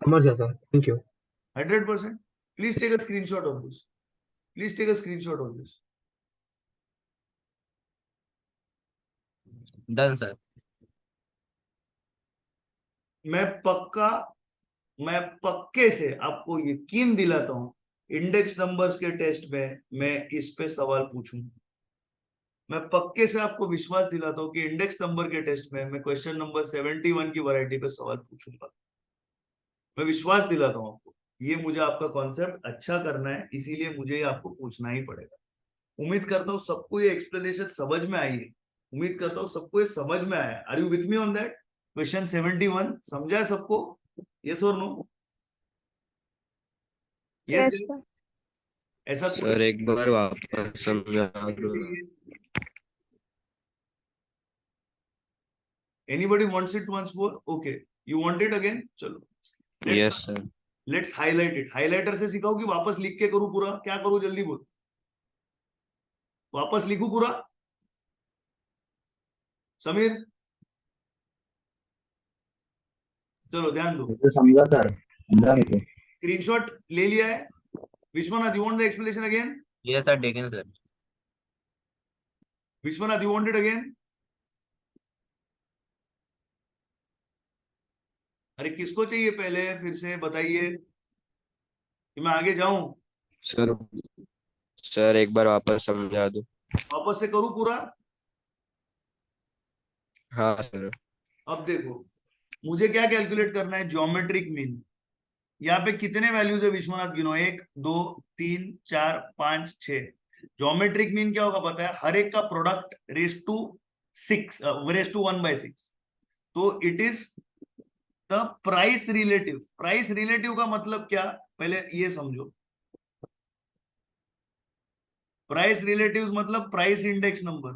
समझ गया sir, thank you. 100%। Please take a screenshot of this. Please take a screenshot of this. Done sir. मैं पक्के से आपको यकीन दिलाता हूं, इंडेक्स नंबर्स के टेस्ट में मैं इस पे सवाल पूछूंगा। मैं पक्के से आपको विश्वास दिलाता हूं कि इंडेक्स नंबर के टेस्ट में मैं क्वेश्चन नंबर 71 की वैरायटी पे सवाल पूछूंगा। मैं विश्वास दिलाता हूं आपको। ये मुझे आपका कॉन्सेप्ट अच्छा करना है, इसीलिए मुझे ये आपको पूछना ही पड़ेगा। उम्मीद करता हूँ सबको ये एक्सप्लेनेशन समझ में आई है। उम्मीद करता हूँ सबको ये समझ में आया। Are you with me on that? Question 71 समझा है सबको? यस और नो? यस। Yes, sir. ऐसा कोई सर एक बार वापस समझा दो ना। Anybody wants it once more? Okay, you want it again? चलो yes sir. Let's highlight it. Highlighter से सिखाओ कि वापस लिख के करूं पूरा? क्या करूं? जल्दी बोल। वापस लिखूं पूरा? समीर चलो ध्यान दो। समझा सर, समझा मेरे को। स्क्रीनशॉट ले लिया है? Vishwanath, you want the explanation again? Yes sir, taken sir. Vishwanath, you want it again? अरे किसको चाहिए पहले फिर से बताइए कि मैं आगे जाऊं? सर सर एक बार वापस समझा दो। वापस से करूं पूरा? हाँ सर। अब देखो, मुझे क्या कैलकुलेट करना है, ज्योमेट्रिक मीन। यहाँ पे कितने वैल्यूज है विश्वनाथ, गिनो, 1 2 3 4 5 6। ज्योमेट्रिक मीन क्या होगा पता है, हर एक का product raise to 6, raise to 1/6। तो it is the price relative. Price relative का मतलब क्या, पहले ये समझो। प्राइस रिलेटिव मतलब price index number.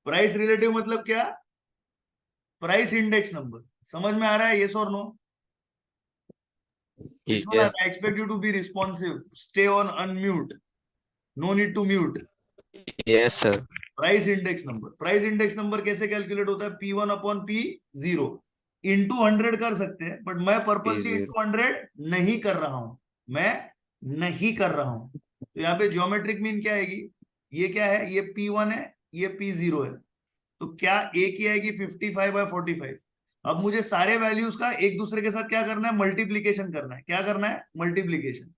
Price relative मतलब क्या, प्राइस इंडेक्स नंबर। समझ में आ रहा है, यस और नो? ये Vishwanath, I expect you to be responsive, stay on unmute, no need to mute. Yes sir. Price index number, price index number कैसे कैलकुलेट होता है, P1 अपॉन P0 इंटू 100 कर सकते हैं, बट मैं पर्पसली P0 इंटू 100 नहीं कर रहा हूं, मैं नहीं कर रहा हूं। तो यहाँ पे ज्योमेट्रिक मीन क्या आएगी, ये क्या है, ये P1 है, ये P0 है। तो क्या ए की आएगी 55/45। अब मुझे सारे वैल्यूज का एक दूसरे के साथ क्या करना है, मल्टीप्लीकेशन करना है। क्या करना है, मल्टीप्लीकेशन।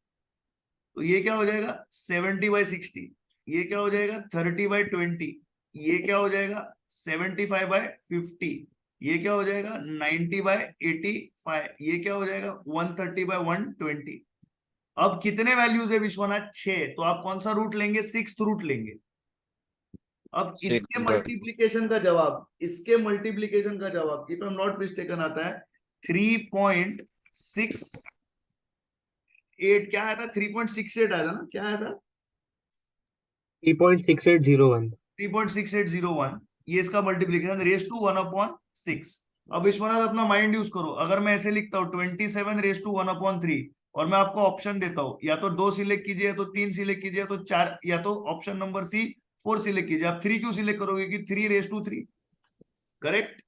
तो ये क्या हो जाएगा 70/60, ये क्या हो जाएगा 30/20, ये क्या हो जाएगा 75/50, ये क्या हो जाएगा 90/85, ये क्या हो जाएगा 130/120। अब कितने वैल्यूज है विश्वनाथ, 6। तो आप कौन सा रूट लेंगे, 6th रूट लेंगे। अब इसके 6 मल्टीप्लीकेशन का जवाब, इसके मल्टीप्लीकेशन का जवाब if I am not mistaken आता है 3.68। क्या आया था, 3.68 आया था ना, क्या आया था 3.6801। 3.6801। ये इसका मल्टीप्लीकेशन रेस टू 1/6। अब विश्वनाथ अपना माइंड यूज करो, अगर मैं ऐसे लिखता हूँ 27 रेस टू 1/3 और मैं आपको ऑप्शन देता हूँ, या तो 2 सिलेक्ट कीजिए, या तो 3 सिलेक्ट कीजिए, या तो 4, या तो ऑप्शन नंबर सी 4 सिलेक्ट कीजिए। आप 3 क्यों सिलेक्ट करोगे, कि 3 रेस टू 3, करेक्ट।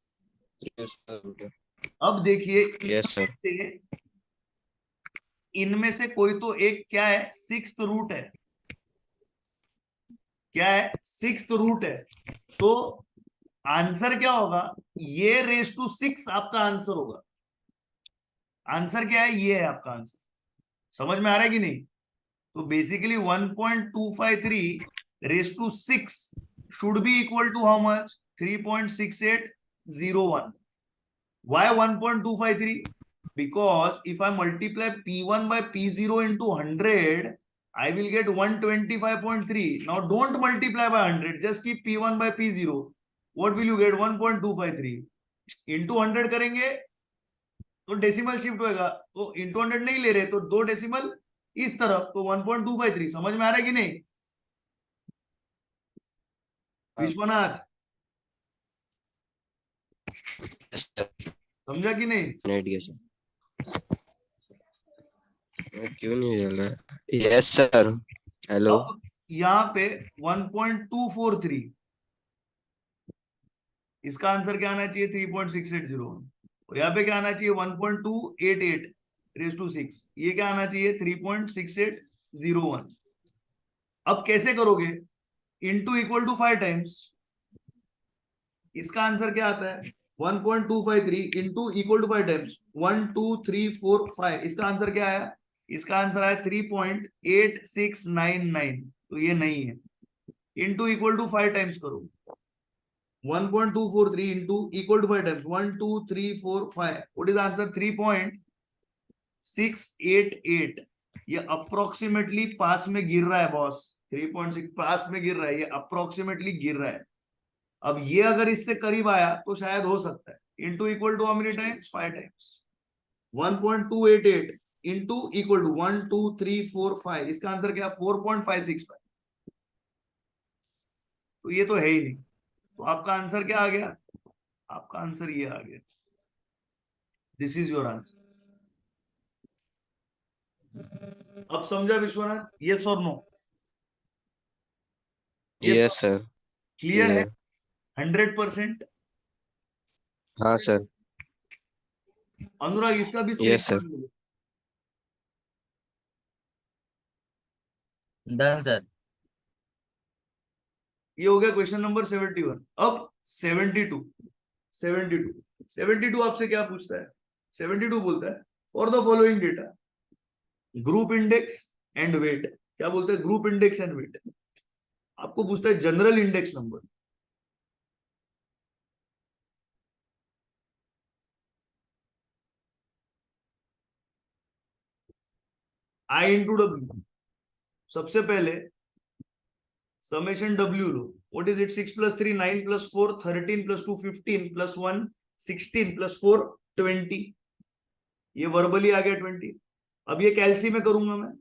अब देखिए, यस सर। इनमें से कोई तो एक क्या है, 6th रूट है। क्या है, 6th रूट है। तो आंसर क्या होगा, ये रेस टू 6 आपका आंसर होगा। आंसर क्या है, ये है आपका आंसर। समझ में आ रहा है कि नहीं? तो basically 1.253 raise to 6 should be equal to how much, 3.6801। Why 1.253? Because if I multiply P1 by P0 into 100, I will get 125.3. Now don't multiply by 100, just keep P1 by P0. What will you get, 1.253 into 100 करेंगे तो decimal shift होएगा, तो into 100 नहीं ले रहे, तो 2 decimal इस तरफ, तो 1.253। समझ में आ रहा है कि नहीं विश्वनाथ, यस सर। समझा कि नहीं? नेट गया सर। क्यों नहीं चल रहा है? Yes sir. हेलो। अब यहाँ पे 1.243, इसका आंसर क्या आना चाहिए, 3.6801। और यहाँ पे क्या आना चाहिए, 1.288 रेस टू 6, ये क्या आना चाहिए 3.6801। अब कैसे करोगे, इंटू इक्वल टू 5 टाइम्स। इसका आंसर क्या आता है, 1.253 इंटू इक्वल टू 5 टाइम्स, 1 2 3 4 5। इसका आंसर क्या आया, इसका आंसर आया 3.8699। तो ये नहीं है। इंटू इक्वल टू 5 टाइम्स करो, 1.243 into equal to 5 times, 1 2 3 4 5, what is the answer, 3.688। ये अप्रोक्सीमेटली पास में गिर रहा है बॉस, 3.6 पास में गिर रहा है, ये अप्रोक्सीमेटली गिर रहा है। अब ये अगर इससे करीब आया तो शायद हो सकता है। Into equal to how many times, 5 times, 1.288 into equal to 1 2 3 4 5। इसका आंसर क्या, 4.565। तो ये तो है ही नहीं। तो आपका आंसर क्या आ गया, आपका आंसर ये आ गया, दिस इज योर आंसर। अब समझा विश्वनाथ, यस और नो? Yes sir. क्लियर है 100%? हाँ सर। अनुराग, इसका भी yes sir. Screen done sir. ये हो गया क्वेश्चन नंबर 71। अब 72 72 आपसे क्या पूछता है, 72 बोलता है for the following data, group index and weight, क्या बोलते हैं, ग्रुप इंडेक्स एंड वेट। आपको पूछता है जनरल इंडेक्स नंबर, आई इंटू डब्ल्यू। सबसे पहले summation W low, what is it, 6 + 3 9 + 4 13 + 2 15 + 1 16 + 4 20, ये वर्बली आ गया 20। अब ये कैलसी में करूंगा मैं,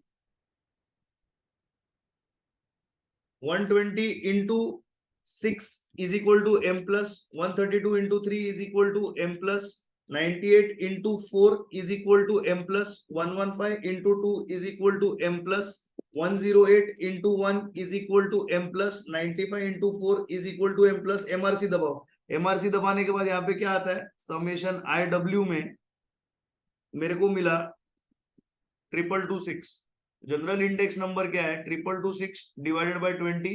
120 into 6 is equal to m plus 132 into 3 is equal to m plus 98 into 4 is equal to m plus 115 into 2 is equal to m plus 108 into 1 is equal to m plus 95 into 4 is equal to m plus MRC दबाओ। MRC दबाने के बाद यहाँ पे क्या आता है, summation IW में मेरे को मिला 226। जनरल इंडेक्स नंबर क्या है, 226 डिवाइडेड बाय 20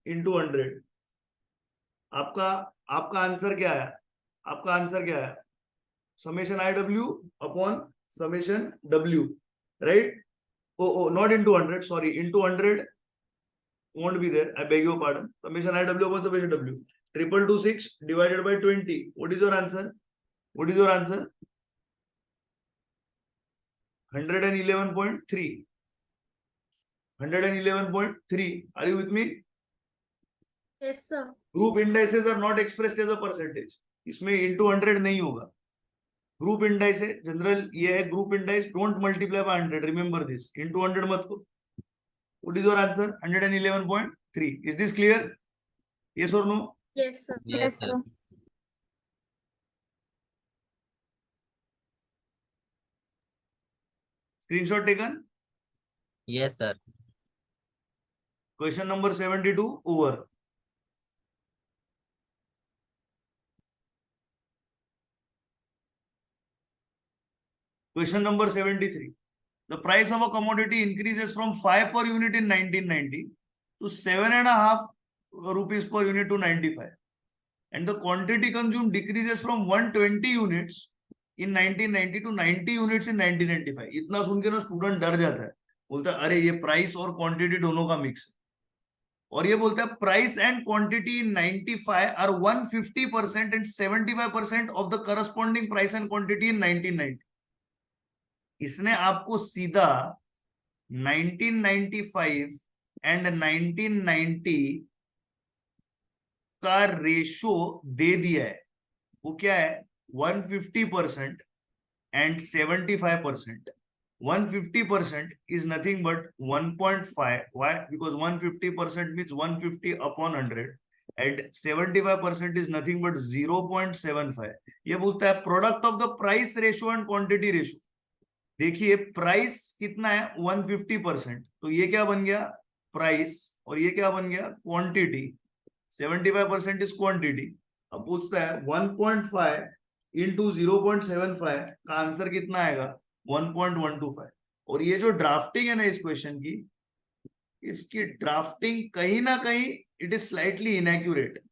इंटू 100। आपका आपका आंसर क्या है, आपका आंसर क्या है, summation IW upon summation W, right. Oh not into 100, sorry, into 100 won't be there, I beg your pardon, summation IW upon summation W, 226 divided by 20, what is your answer, what is your answer, 111.3, 111.3, are you with me? Yes, sir. Group indices are not expressed as a percentage, इसमें into 100 नहीं होगा। Group indices है general, ये है group indices, don't multiply by 100, remember this, into 100 मत को। What is your answer, 111.3, is this clear, yes or no? Yes, sir. Yes, sir. Screenshot taken? Yes, sir. Question number 72 over. Question number 73. The price of a commodity increases from 5 per unit in 1990 to 7.5 rupees per unit to 95. And the quantity consumed decreases from 120 units in 1990 to 90 units in 1995. इतना सुन के ना student डर जाता है, बोलता है अरे ये प्राइस और क्वांटिटी दोनों का मिक्स है। और ये बोलता है price and quantity in 95 are 150% and 75% of the corresponding price and quantity in 1990। इसने आपको सीधा 1995 एंड 1990 का रेशो दे दिया है। वो क्या है, 150% and 75%। 150% is nothing but 1.5. Why? Because 150% means 150 upon 100 and 75% is nothing but 0.75. ये बोलता है product of the price ratio and quantity ratio. देखिए प्राइस कितना है, 150%, तो ये क्या बन गया प्राइस और ये क्या बन गया क्वांटिटी, 75% इज क्वांटिटी। अब पूछता है 1.5 इंटू 0.75 का आंसर कितना आएगा, 1.125। और ये जो ड्राफ्टिंग है ना इस क्वेश्चन की, इसकी ड्राफ्टिंग कहीं ना कहीं इट इज स्लाइटली इनएक्यूरेट,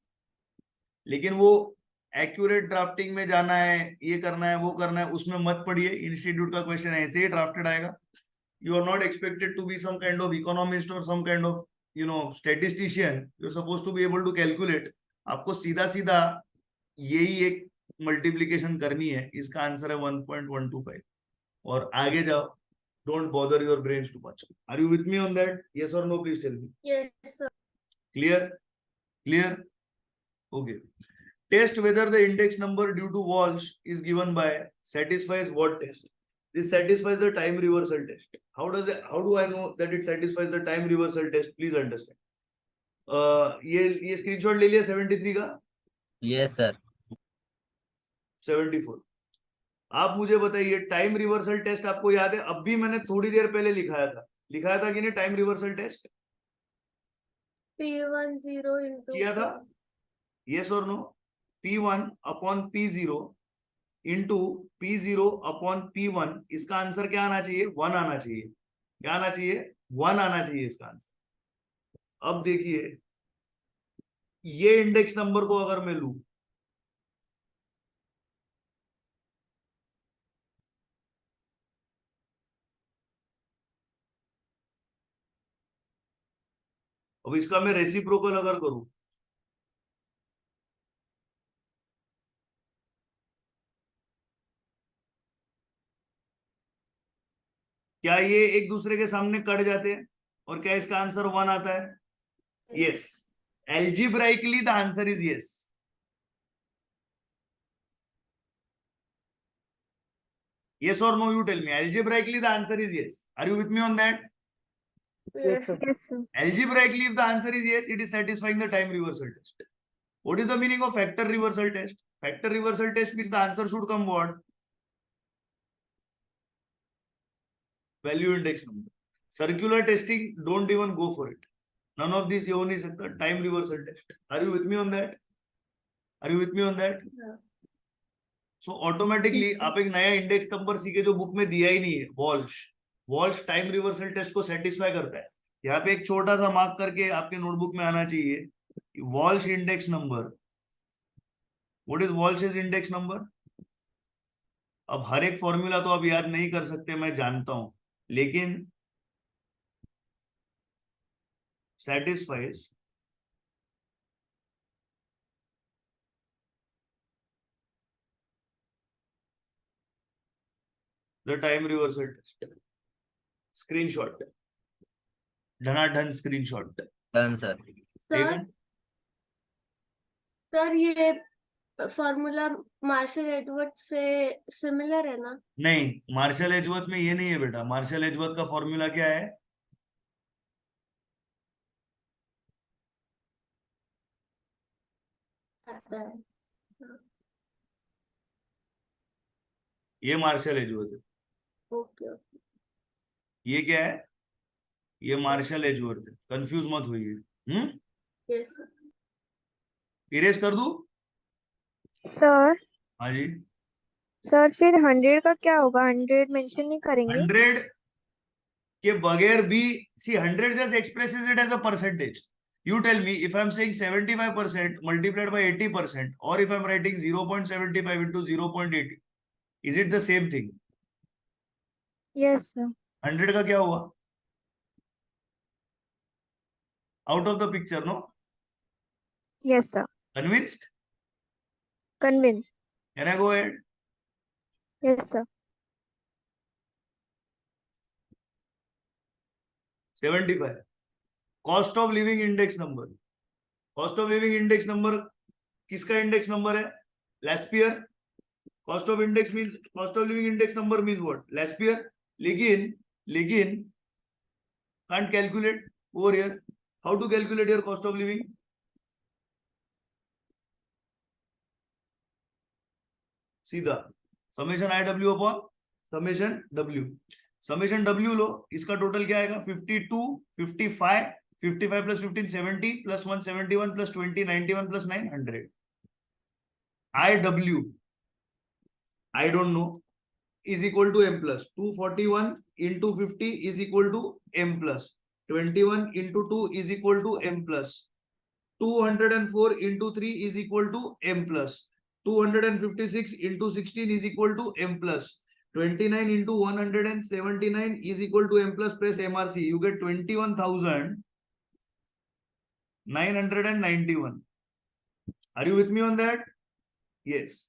लेकिन वो एक्यूरेट ड्राफ्टिंग में जाना है, ये करना है वो करना है, उसमें मत पढ़िए। इंस्टीट्यूट का क्वेश्चन ऐसे ही ड्राफ्टेड आएगा। You are not expected to be some kind of economist और some kind of statistician, you are suppose to be able to calculate. आपको सीधा सीधा यही एक मल्टीप्लीकेशन करनी है, इसका आंसर है 1.125। और आगे जाओ, don't bother your brains too much. Are you with me on that, yes और no, please tell me. Yes, sir. Clear? Clear? Okay. Test whether the index number due to Walsh is given by satisfies what test? This satisfies the time reversal test. How do I know that it satisfies the time reversal test? Please understand. ये screenshot ले लिया 73 का। Yes, sir. 74। आप मुझे बताइए time reversal test आपको याद है? अब भी मैंने थोड़ी देर पहले लिखाया था कि नहीं time reversal test P10 into किया था, यस और no? P1 upon P0 into P0 upon P1, इसका आंसर क्या आना चाहिए, 1 आना चाहिए। क्या आना चाहिए, 1 आना चाहिए इसका आंसर। अब देखिए ये इंडेक्स नंबर को अगर मैं लू, अब इसका मैं रेसिप्रोकल अगर करूं, क्या ये एक दूसरे के सामने कट जाते हैं और क्या इसका आंसर 1 आता है? Yes, algebraically the answer is yes. Yes or no, you tell me. Algebraically, the answer is yes. Are you with me on that? Yes, sir. Yes, sir. Algebraically, if the answer is yes, it is satisfying the time reversal test. What is the meaning of factor reversal test? Factor reversal test means the answer should come what? Value index number. Circular testing, don't even go for it. None of these ये हो नहीं सकता. Time reversal test. Are you with me on that? Are you with me on that? Yeah. So automatically आप एक नया index number सीखे जो book में दिया ही नहीं है, वॉल्श टाइम रिवर्सल टेस्ट को सेटिस्फाई करता है. यहाँ पे एक छोटा सा मार्क करके आपके नोटबुक में आना चाहिए, Walsh index number. What is Walsh's index number? अब हर एक फॉर्मूला तो आप याद नहीं कर सकते, मैं जानता हूं, लेकिन satisfies the time reversal test. Screenshot. धनाधन screenshot. Done sir. Sir sir ये फॉर्मूला मार्शल एडवर्ड से सिमिलर है ना? नहीं, मार्शल एजवर्थ में ये नहीं है बेटा. मार्शल एजवर्थ का फॉर्मूला क्या है? आता है. ये मार्शल एजवर्थ है. Okay okay. ये क्या है? ये मार्शल एजवर्थ है. कंफ्यूज मत होइए. Yes sir. इरेज कर दूं? सर हाँ जी. सर फिर 100 का क्या होगा? 100 मेंशन नहीं करेंगे? 100 के बगैर भी, सी 100 just expresses it as a percentage. You tell me, if I'm saying 75% multiplied by 80%, or if I'm writing 0.75 into 0.80, is it the same thing? Yes sir. 100 का क्या हुआ? Out of the picture, no? Yes sir. Convinced? Convince. Can I go ahead? Yes sir. 75. Cost of living index number. Cost of living index number किसका index number है? लैस्पियर. Cost of living index number means what? लैस्पियर. लेकिन can't calculate over here. How to calculate your cost of living? सीधा summation IW upon summation W. Summation W लो, इसका total क्या आएगा? 52, 55, 55 plus 15, 70 plus 171 plus 20, 91 plus 900. IW, I don't know, is equal to M plus 241 into 50 is equal to M plus 21 into 2 is equal to M plus 204 into 3 is equal to M plus 256 into 16 is equal to M plus 29 into 179 is equal to M plus. Press MRC. You get 21,991. Are you with me on that? Yes.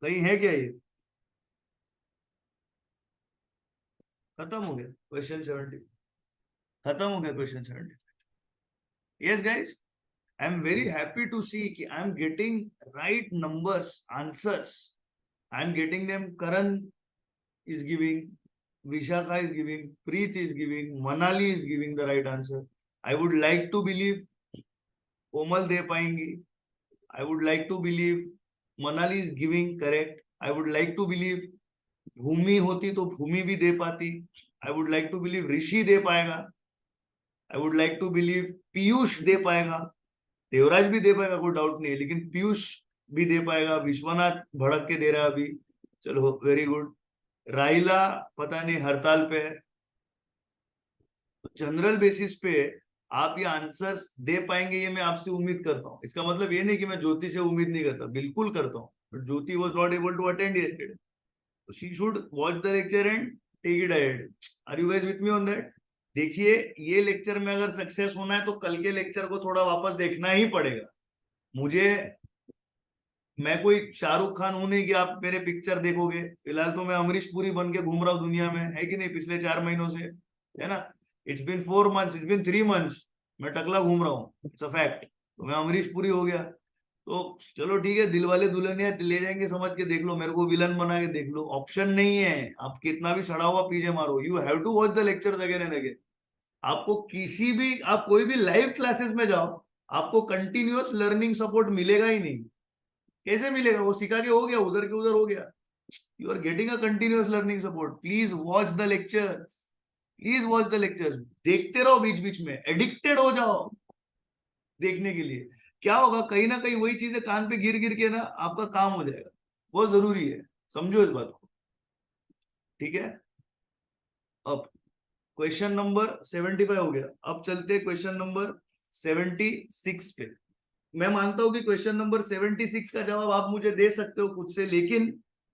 कहीं है क्या ये? खत्म हो गया question 70. खत्म हो गया question 70. Yes guys, I am very happy to see कि I am getting right numbers, answers. I am getting them. Karan is giving, Vishakha is giving, Preet is giving, Manali is giving the right answer. I would like to believe Komal दे पाएंगी. I would like to believe Manali is giving correct. I would like to believe भूमि होती तो भूमि भी दे पाती. I would like to believe ऋषि दे पाएगा. I would like to believe Piyush दे पाएगा. देवराज भी दे पाएगा, कोई डाउट नहीं है, लेकिन पीयूष भी दे पाएगा. विश्वनाथ भड़क के दे रहा है अभी. चलो वेरी गुड. राइला पता नहीं हड़ताल पे है. जनरल बेसिस पे आप ये आंसर्स दे पाएंगे, ये मैं आपसे उम्मीद करता हूँ. इसका मतलब ये नहीं कि मैं ज्योति से उम्मीद नहीं करता, बिल्कुल करता हूँ, but Jyoti was not able to attend yesterday. So she should watch the lecture and take it ahead. Are you guys with me on that? देखिए, ये लेक्चर में अगर सक्सेस होना है तो कल के लेक्चर को थोड़ा वापस देखना ही पड़ेगा मुझे। मैं कोई शाहरुख खान हूं नहीं कि आप मेरे पिक्चर देखोगे। फिलहाल तो मैं अमरीश पुरी बन के घूम रहा हूँ दुनिया में, है कि नहीं, पिछले 4 महीनों से, है ना। It's been 4 months, it's been 3 months, मैं टकला घूम रहा हूँ, इट्स अ फैक्ट। तो मैं अमरीश पुरी हो गया। तो चलो ठीक है, दिलवाले दुल्हनिया ले जाएंगे समझ के देख लो, मेरे को विलन बना के देख लो, ऑप्शन नहीं है। आप कितना भी सड़ा हुआ पीछे मारो, you have to watch the lectures again and again. आपको किसी भी, आप कोई भी लाइव क्लासेस में जाओ, आपको कंटिन्यूअस लर्निंग सपोर्ट मिलेगा ही नहीं। कैसे मिलेगा? वो सिखा के हो गया, उधर के उधर हो गया। You are getting a continuous learning support. Please watch the lectures, please watch the lectures. देखते रहो, बीच बीच में एडिक्टेड हो जाओ देखने के लिए। क्या होगा, कहीं ना कहीं वही चीजें कान पे गिर गिर के ना आपका काम हो जाएगा। बहुत जरूरी है, समझो इस बात को, ठीक है। अब क्वेश्चन नंबर 75 हो गया। अब चलते क्वेश्चन नंबर 76 पे। मैं मानता हूं कि क्वेश्चन नंबर 76 का जवाब आप मुझे दे सकते हो खुद से, लेकिन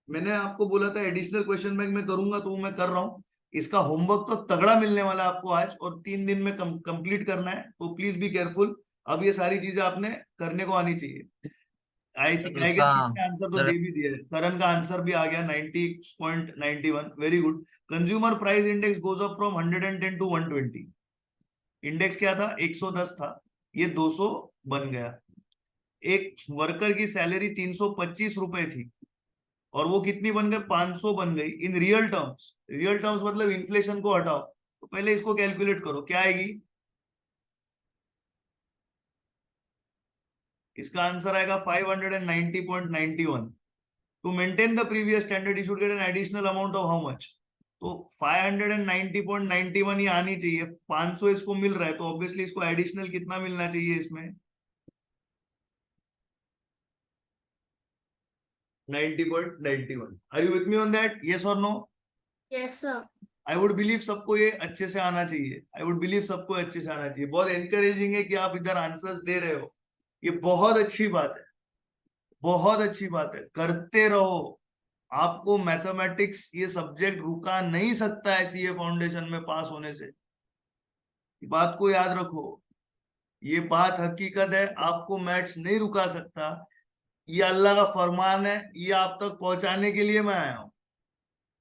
मैंने आपको बोला था एडिशनल क्वेश्चन बैंक में करूंगा, तो वो मैं कर रहा हूं। इसका होमवर्क तो तगड़ा मिलने वाला है आपको आज, और 3 दिन में कंप्लीट करना है, तो प्लीज बी केयरफुल। अब ये सारी चीजें आपने करने को आनी चाहिए। I think I guess answer तो दे भी दिया है। करण का आंसर भी आ गया 90.91, very good. Consumer price index goes up from 110 to 120। Index क्या था? 110 था, ये 200 बन गया। एक वर्कर की सैलरी 325 रुपए थी, और वो कितनी बन गई? 500 बन गई in real terms. Real terms मतलब इन्फ्लेशन को हटाओ, तो पहले इसको कैलकुलेट करो, क्या आएगी? इसका आंसर आएगा 590.91। To maintain the previous standard you should get an additional amount of how much? तो 590.91 ये आनी चाहिए। 500 इसको मिल रहा है, तो ऑब्वियसली इसको एडिशनल कितना मिलना चाहिए इसमें? 90.91। Are you with me on that? Yes और no? Yes sir. I would believe सबको ये अच्छे से आना चाहिए। आई वुड बिलीव सबको अच्छे से आना चाहिए। बहुत एनकरेजिंग है कि आप इधर आंसर्स दे रहे हो, ये बहुत अच्छी बात है, बहुत अच्छी बात है। करते रहो। आपको मैथमेटिक्स ये सब्जेक्ट रुका नहीं सकता है सीए फाउंडेशन में पास होने से। बात को याद रखो, ये बात हकीकत है। आपको मैथ्स नहीं रुका सकता, ये अल्लाह का फरमान है, ये आप तक पहुंचाने के लिए मैं आया हूं।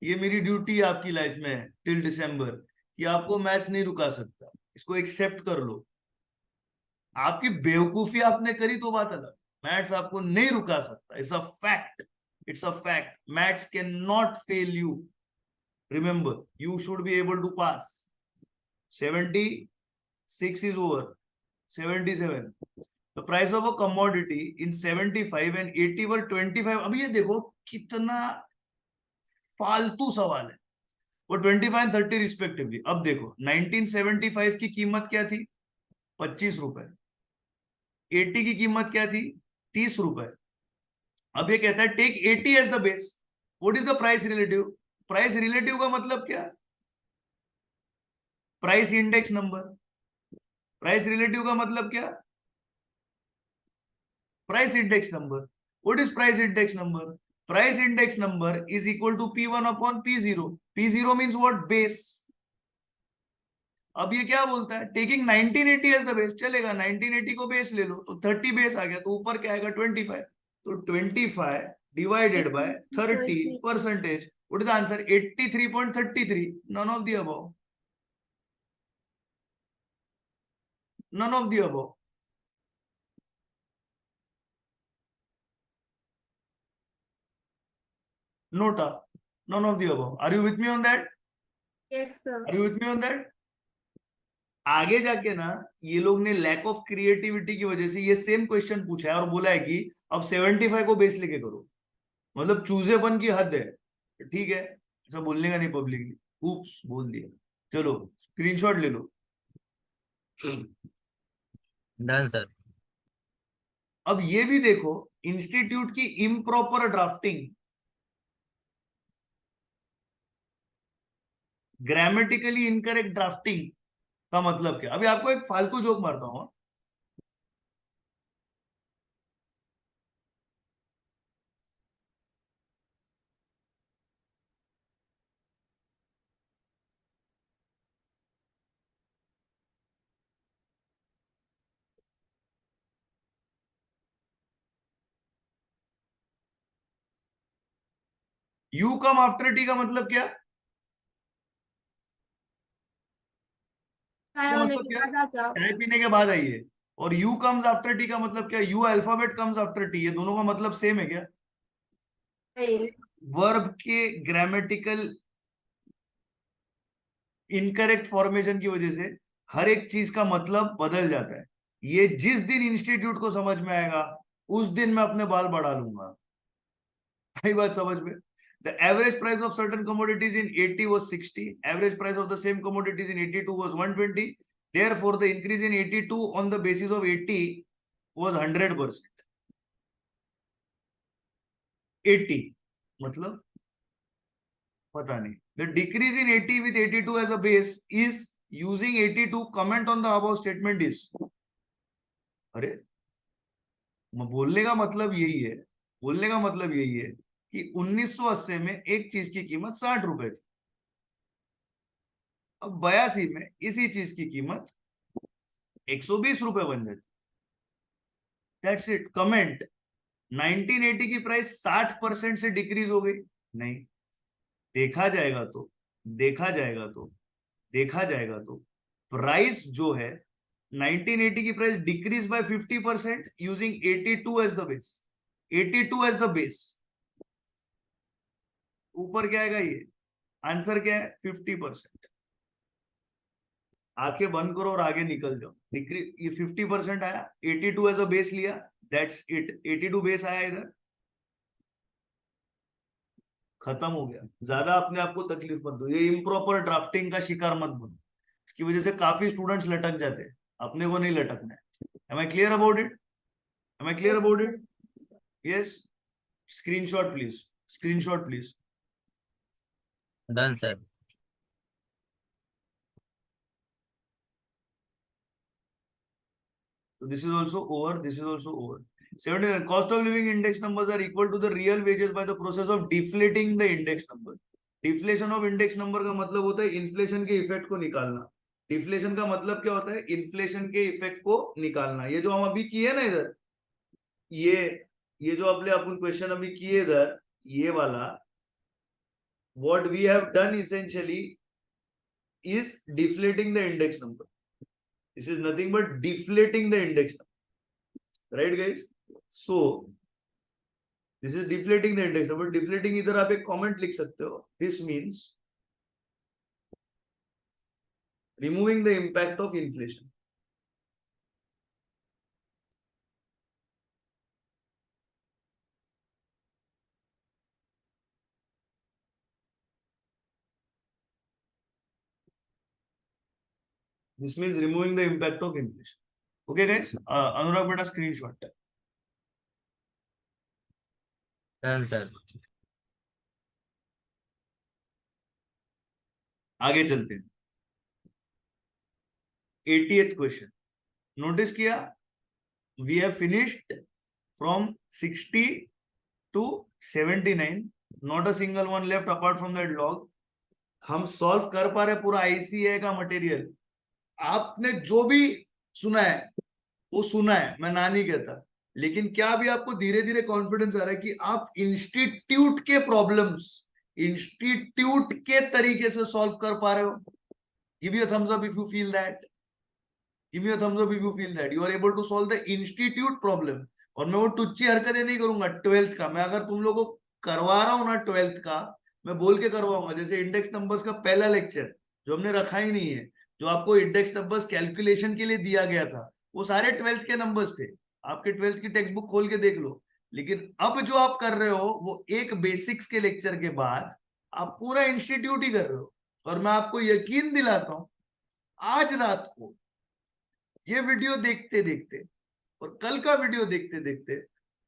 ये मेरी ड्यूटी आपकी लाइफ में है टिल दिसंबर, कि आपको मैथ्स नहीं रुका सकता। इसको एक्सेप्ट कर लो। आपकी बेवकूफी आपने करी तो बात अलग, मैथ्स आपको नहीं रुका सकता। It's a fact, it's a fact. Maths can not fail you. Remember, you should be able to pass. 76 is over. 77. The price of a commodity in 75 and 80 were 25. अब ये देखो कितना फालतू सवाल है। वो 25 and 30 रिस्पेक्टिवली। अब देखो 1975 की कीमत क्या थी? 25 रुपए। 80 की कीमत क्या थी? 30 रुपए। अब ये कहता है take 80 as the base. What is the price relative? Price relative का मतलब क्या? Price index number. Price relative का मतलब क्या? Price index number. What is price index number? Price index number is equal to P1 upon P0। P0 means what? Base. अब ये क्या बोलता है? Taking 1980 as the base. चलेगा, 1980 को बेस ले लो, तो 30 बेस आ गया, तो ऊपर क्या आएगा? 25। तो 25 divided by 30 percentage. What is the answer? 83.33। None of the above, none of the above. Nota, none of the above. Are you with me on that? Yes sir. Are you with me on that? आगे जाके ना ये लोग ने lack of creativity की वजह से ये सेम क्वेश्चन पूछा है और बोला है कि अब 75 को बेस लेके करो। मतलब चूजेपन की हद है। ठीक है, ऐसा बोलने का नहीं पब्लिकली। ऊप्स, बोल दिया। चलो स्क्रीनशॉट ले लो। Done sir. अब ये भी देखो, इंस्टीट्यूट की improper drafting, grammatically incorrect drafting का मतलब क्या? अभी आपको एक फालतू जोक मारता हूं। यू कम आफ्टर टी का मतलब क्या? चाय इसका होने मतलब के क्या? बाद आ जाओ। चाय पीने के बाद आइए। और यू कम्स आफ्टर टी का मतलब क्या? You alphabet comes after T. ये दोनों का मतलब सेम है क्या? नहीं। वर्ब के ग्रामेटिकल इनकरेक्ट फॉर्मेशन की वजह से हर एक चीज का मतलब बदल जाता है। ये जिस दिन इंस्टीट्यूट को समझ में आएगा उस दिन मैं अपने बाल बढ़ा लूंगा। आई बात समझ में? The average price of certain commodities in 80 was 60. Average price of the same commodities in 82 was 120. Therefore, the increase in 82 on the basis of 80 was 100%. 80 मतलब पता नहीं. The decrease in 80 with 82 as a base is using 82. Comment on the above statement is. अरे बोलने का मतलब यही है, बोलने का मतलब यही है कि 1980 में एक चीज की कीमत 60 रुपए थी। अब 82 में इसी चीज की कीमत 120 रुपए बन जाती। That's it. कमेंट, 1980 की प्राइस 60% से डिक्रीज हो गई? नहीं। देखा जाएगा तो देखा जाएगा तो देखा जाएगा तो प्राइस जो है 1980 की price decrease by 50% using 82 as the base. 82 as the base. ऊपर क्या आएगा? ये आंसर क्या है? 50%। आंखें बंद करो और आगे निकल जाओ। डिक्रीज, ये 50% आया, 82 एज अ बेस लिया, दैट्स इट। 82 बेस आया इधर, खत्म हो गया। ज्यादा अपने आप को तकलीफ मत दो। ये इम्प्रॉपर ड्राफ्टिंग का शिकार मत बनो, इसकी वजह से काफी स्टूडेंट्स लटक जाते हैं। अपने को नहीं लटकना है। Am I clear about it? Am I clear about it? Yes. Screenshot please, screenshot please. Done, sir. So this is also over. This is also over. 79. Cost of living index numbers are equal to the real wages by the process of deflating the index number. Deflation of index number का मतलब होता है inflation के effect को निकालना। Deflation का मतलब क्या होता है? इन्फ्लेशन के इफेक्ट को निकालना। ये जो हम अभी किए ना इधर, ये जो अपने अपन क्वेश्चन अभी किए इधर, ये वाला, what we have done essentially is deflating the index number. This is nothing but deflating the index number, right guys? So this is deflating the index number. Deflating, इधर आप एक comment लिख सकते हो. This means removing the impact of inflation. This means removing the impact of inflation. Okay guys, Anurag beta screenshot. Done, sir. आगे चलते हैं। 80th question notice किया? We have finished from 60 to 79, not a single one left apart from that log. हम solve कर पा रहे पूरा ICA का मटेरियल। आपने जो भी सुना है वो सुना है, मैं ना नहीं कहता, लेकिन क्या अभी आपको धीरे धीरे कॉन्फिडेंस आ रहा है कि आप इंस्टीट्यूट के प्रॉब्लम्स इंस्टीट्यूट के तरीके से सॉल्व कर पा रहे हो? Give me a thumbs up if you feel that. Give me a thumbs up if you feel that you are able to solve the institute problem. और मैं वो टुच्ची हरकतें नहीं करूंगा 12th का। मैं अगर तुम लोगों को करवा रहा हूं ना 12th का, मैं बोल के करवाऊंगा। जैसे इंडेक्स नंबर्स का पहला लेक्चर जो हमने रखा ही नहीं है, जो आपको इंडेक्स नंबर्स कैलकुलेशन के लिए दिया गया था, वो सारे 12th के नंबर्स थे। आपके 12th की टेक्स्ट बुक खोल के देख लो। लेकिन अब जो आप कर रहे हो वो एक बेसिक्स के लेक्चर के बाद आप पूरा इंस्टीट्यूट ही कर रहे हो। और मैं आपको यकीन दिलाता हूं, आज रात को ये वीडियो देखते देखते और कल का वीडियो देखते देखते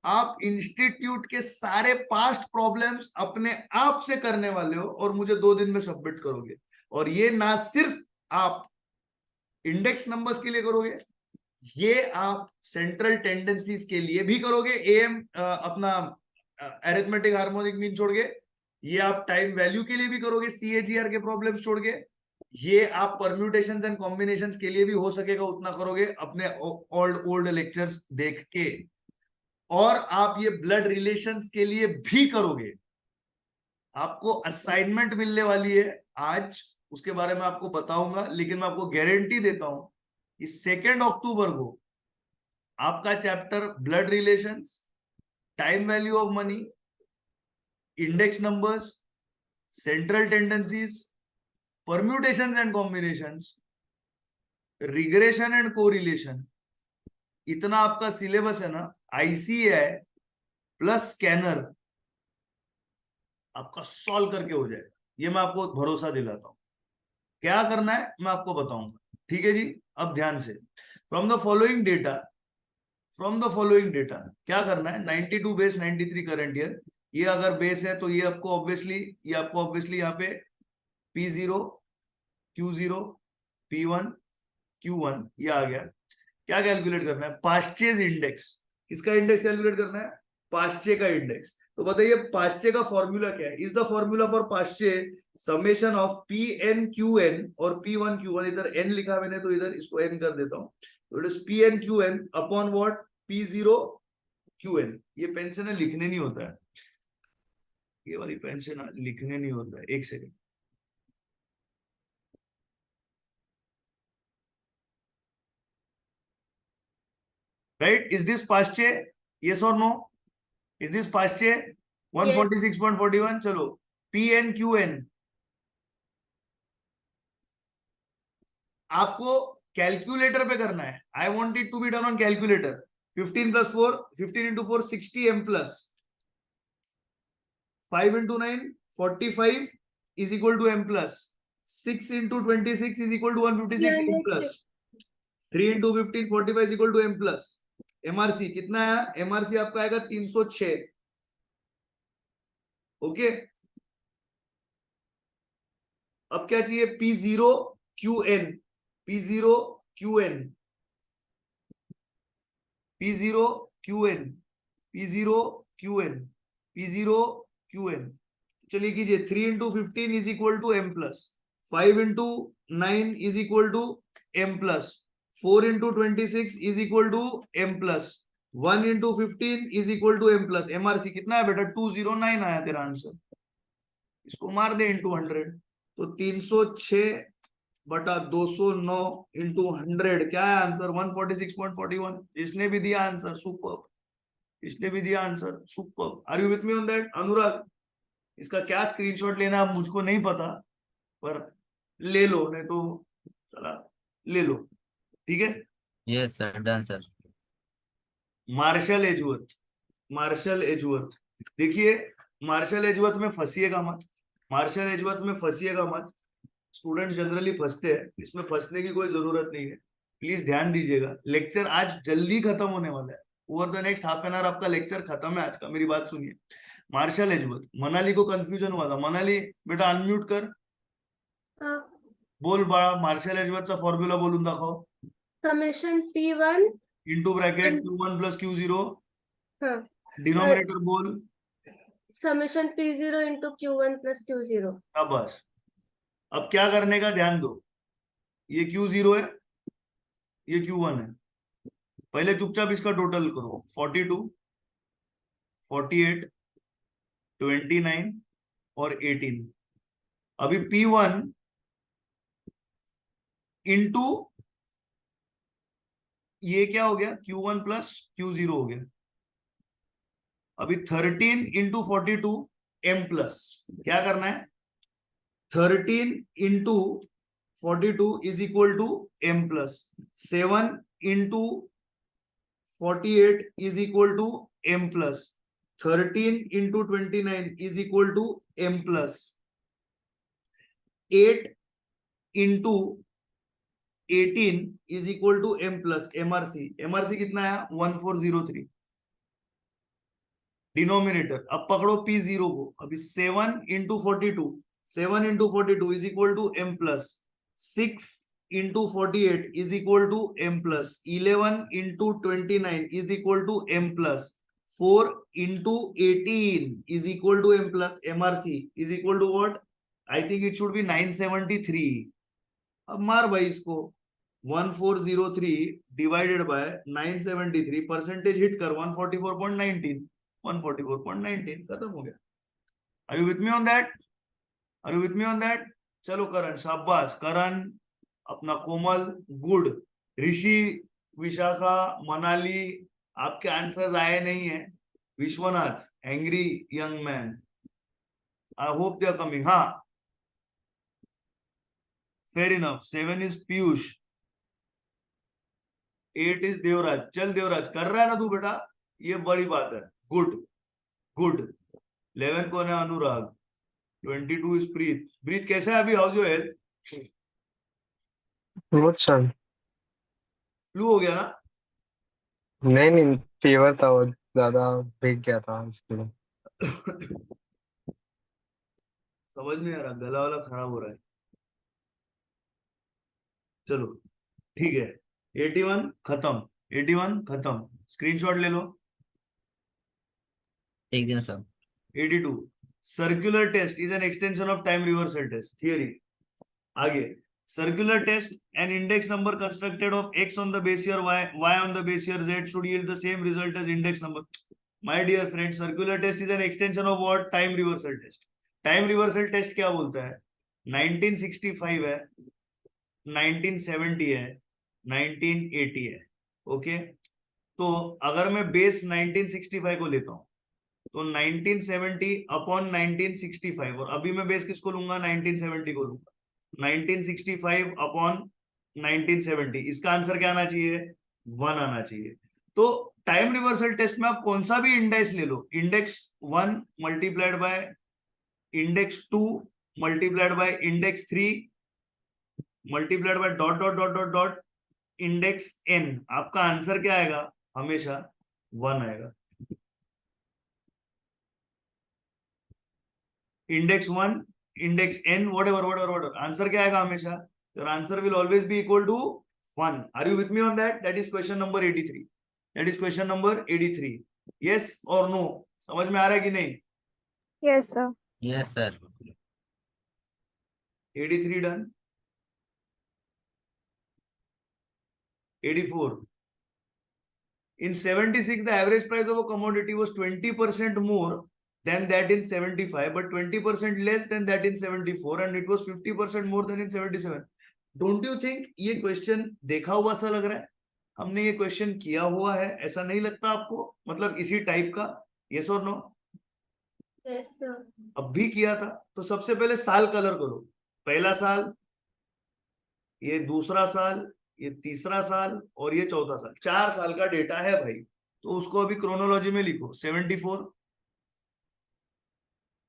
आप इंस्टीट्यूट के सारे पास्ट प्रॉब्लम्स अपने आप से करने वाले हो और मुझे 2 दिन में सबमिट करोगे। और ये ना सिर्फ आप इंडेक्स नंबर्स के लिए करोगे, ये आप सेंट्रल टेंडेंसीज के लिए भी करोगे। एएम अपना अरिथमेटिक हार्मोनिक मीन छोड़ के, ये आप टाइम वैल्यू के लिए भी करोगे, सीएजीआर के प्रॉब्लम्स छोड़ के, ये आप परम्यूटेशंस एंड कॉम्बिनेशंस के लिए भी हो सकेगा उतना करोगे अपने ओल्ड लेक्चर्स देख के। और आप ये ब्लड रिलेशंस के लिए भी करोगे। आपको असाइनमेंट मिलने वाली है आज, उसके बारे में आपको बताऊंगा, लेकिन मैं आपको गारंटी देता हूं कि 2 अक्टूबर को आपका chapter blood relations, time value of money, index numbers, central tendencies, permutations and combinations, regression and correlation, इतना आपका सिलेबस है ना, आईसीएआई प्लस स्कैनर आपका सॉल्व करके हो जाएगा। ये मैं आपको भरोसा दिलाता हूं। क्या करना है मैं आपको बताऊंगा, ठीक है जी। अब ध्यान से, फ्रॉम द फॉलोइंग डेटा क्या करना है, 92 बेस 93 करंट ईयर, ये अगर बेस है तो ये आपको ऑब्वियसली यहाँ पे P0 Q0 P1 Q1 ये आ गया। क्या कैलकुलेट करना है, पास्चेज इंडेक्स। किसका इंडेक्स कैलकुलेट करना है, पास्चे का इंडेक्स। तो बताइए पास्चे का फॉर्मूला क्या है, is the formula for Paasche summation of Pn Qn और P1 Q1, इधर n लिखा मैंने तो इधर इसको n कर देता हूं, तो it is Pn Qn upon what, P0 Qn। ये पेंशन है, लिखने नहीं होता है, ये वाली पेंशन लिखने नहीं होता है, एक second. Right, is this Paasche, yes और नो, इज दिस पास्चे 146.41। चलो Pn Qn आपको कैलकुलेटर पे करना है, I want it to be done on calculator. 15 + 4, 15 × 4 60 m plus 5 × 9 45 is equal to m plus 6 × 26 is equal to 156 m plus 3 × 15 45 is equal to m plus MRC कितना है, MRC आपका आएगा 306। Okay, अब क्या चाहिए, P0 Qn, P0 Qn, P0 Qn, P0 Qn, P0 Qn। चलिए कीजिए, 3 × 15 is equal to m plus 5 × 9 is equal to m plus 4 × 26 is equal to m plus 1 × 15 is equal to m plus। MRC कितना है बेटा, 209 आया तेरा answer, इसको मार दे into 100, तो 306/209 into 100 क्या है आंसर, 146.41। इसने भी दिया आंसर, सुपर, इसने भी दिया answer, super. Are you with me on that Anurag? इसका क्या स्क्रीनशॉट लेना अब मुझको नहीं पता, पर ले लो, नहीं तो चला ले लो, ठीक है। Yes sir, done sir. Marshall Edgeworth, Marshall Edgeworth, देखिए मार्शल एजवर्थ में फंसिएगा मत, मार्शल एजवर्थ में फंसिएगा मत। स्टूडेंट जनरली फंसते हैं, इसमें फंसने की कोई जरूरत नहीं है, प्लीज ध्यान दीजिएगा। लेक्चर आज जल्दी खत्म होने वाला है, over the next half an hour आपका लेक्चर खत्म है आज का, मेरी बात सुनिए। मार्शल एजवर्थ, मनाली को कंफ्यूजन हुआ था, मनाली बेटा अनम्यूट कर, बोल बड़ा, मार्शल एजवर्थ का फॉर्मूला बोलून दाखव। Summation P1 into bracket Q1 + Q0, हाँ, डिनोमिनेटर बोल, समेशन P0 × Q1 + Q0। अब बस, अब क्या करने का ध्यान दो, ये Q0 है, ये Q1 है, पहले चुपचाप इसका टोटल करो, 42 48 29 और 18। अभी P1 इंटू ये क्या हो गया, Q1 + Q0 हो गया। अभी 13 × 42 m प्लस, क्या करना है, 13 × 42 is equal to m plus 7 × 48 is equal to m plus 13 × 29 is equal to m plus 8 × 18 is equal to m plus MRC कितना है, 1403। डिनोमिनेटर अब पकड़ो P0 को, अभी 7 × 42, 7 × 42 is equal to m plus 6 × 48 is equal to m plus 11 × 29 is equal to m plus 4 × 18 is equal to m plus MRC is equal to what? I think it should be 973। अब मार भाई इसको, 1403 divided by 973, percentage hit कर 144.19, 144.19 खत्म हो गया। Are you with me on that? Are you with me on that? चलो करण, शाबाश करण, अपना कोमल, गुड, ऋषि, विशाखा, मनाली, आपके आंसर्स आए नहीं है। Vishwanath, angry young man, I hope they are coming. हाँ, fair enough. 7 is Piyush, 8 is Devraj. चल देवराज, कर रहा है ना तू बेटा, ये बड़ी बात है। Good good. 11 कौन है? अनुराग। 22 इज प्रीत। प्रीत कैसा है अभी? House your health? Good sir. Flu हो गया ना? नहीं, फीवर था, वो ज्यादा भीग गया था इसके लिए। समझ नहीं आ रहा, गला वाला खराब हो रहा है। चलो ठीक है, 81 खत्म, 81 खत्म। स्क्रीनशॉट ले लो। ठीक है सर। 82 circular test is an extension of time reversal test theory. आगे, circular test, an index number constructed of x on the base year y on the base year z should yield the same result as index number. My dear friend, circular test is an extension of what? Time reversal test. Time reversal test क्या बोलता है? 1965 है, 1970 है, 1980 है। Okay, तो अगर मैं base 1965 को लेता हूं तो 1970 अपॉन 1965, और अभी मैं बेस किसको लूंगा? 1970 को लूंगा। 1965 अपॉन 1970, इसका आंसर क्या आना चाहिए? 1 आना चाहिए। तो टाइम रिवर्सल टेस्ट में आप कौन सा भी इंडेक्स ले लो, index 1 multiplied by index 2 multiplied by index 3 multiplied by dot dot dot dot dot index n, आपका आंसर क्या आएगा? हमेशा 1 आएगा। Index 1, index n, whatever, answer क्या आएगा हमेशा? Your answer will always be equal to 1। Are you with me on that? That is question number 83। That is question number 83। Yes और no? समझ में आ रहा है कि नहीं? Yes sir. Yes sir. 83 done. 84 in 76 the average price of a commodity was 20% more than that in 75, but 20% less than that in 74, and it was 50% more than in 77. Don't you think ये question देखा हुआ सा लग रहा है? हमने ये question किया हुआ है, ऐसा नहीं लगता आपको? मतलब इसी टाइप का, यस और नो? Yes sir. अब भी किया था। तो सबसे पहले साल कलर करो। पहला साल, ये दूसरा साल, ये तीसरा साल और ये चौथा साल। 4 साल का डेटा है भाई, तो उसको अभी क्रोनोलॉजी में लिखो। 74,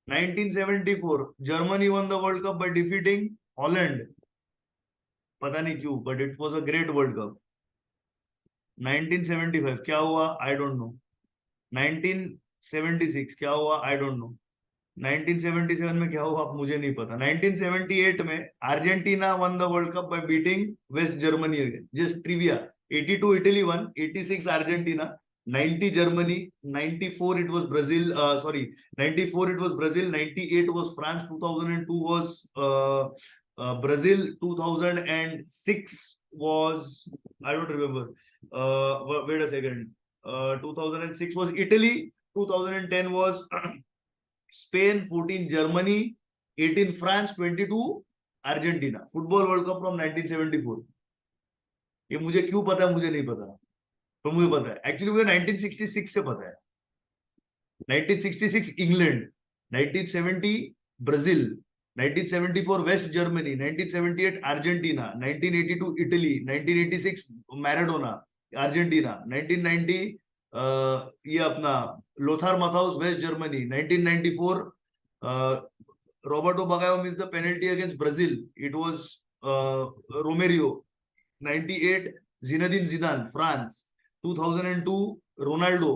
1974 Germany one the World Cup by defeating Holland. पता नहीं क्यों, but it was a great world cup. 1975 क्या हुआ? I don't know. 1976 क्या हुआ? I don't know. 1977 में क्या हुआ? मुझे नहीं पता। 1978 में Argentina won the World Cup by beating West Germany again. Just trivia. 82 Italy won, 86 Argentina, 90 Germany, 94 it was Brazil, 94 it was Brazil, 98 was France, 2002 was Brazil, 2006 was, I don't remember, wait a second, 2006 was Italy, 2010 was Spain, 14 Germany, 18 France, 22 Argentina. Football world cup from 1974। ये मुझे क्यों पता है? मुझे नहीं पता, तो मुझे पता है। एक्चुअली मुझे 1966 से पता है। 1966 England, 1970 Brazil, 1974 West Germany, 1978 Argentina, 1982 Italy, 1986 Maradona Argentina, 1990 ये अपना Lothar Matthaus West Germany, 1994 Roberto Baggio miss the penalty against Brazil, it was Romario, 98 Zinedine Zidane France, 2002 Ronaldo,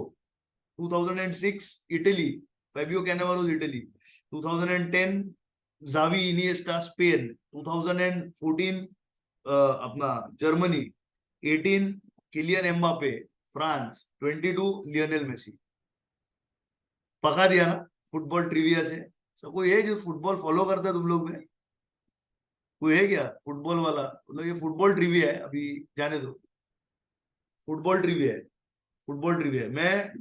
2006 Italy Fabio Cannavaro Italy, 2010 Xavi Iniesta Spain, 2014 अपना Germany, 18 Kylian Mbappe France, 22 Lionel Messi. पका दिया ना football trivia से? सब कोई है जो football follow करता है तुम लोग में? कोई है क्या फुटबॉल वाला? मतलब ये फुटबॉल ट्रिविया है, अभी जाने दो। फुटबॉल ट्रिविया है, फुटबॉल ट्रिविया है। मैं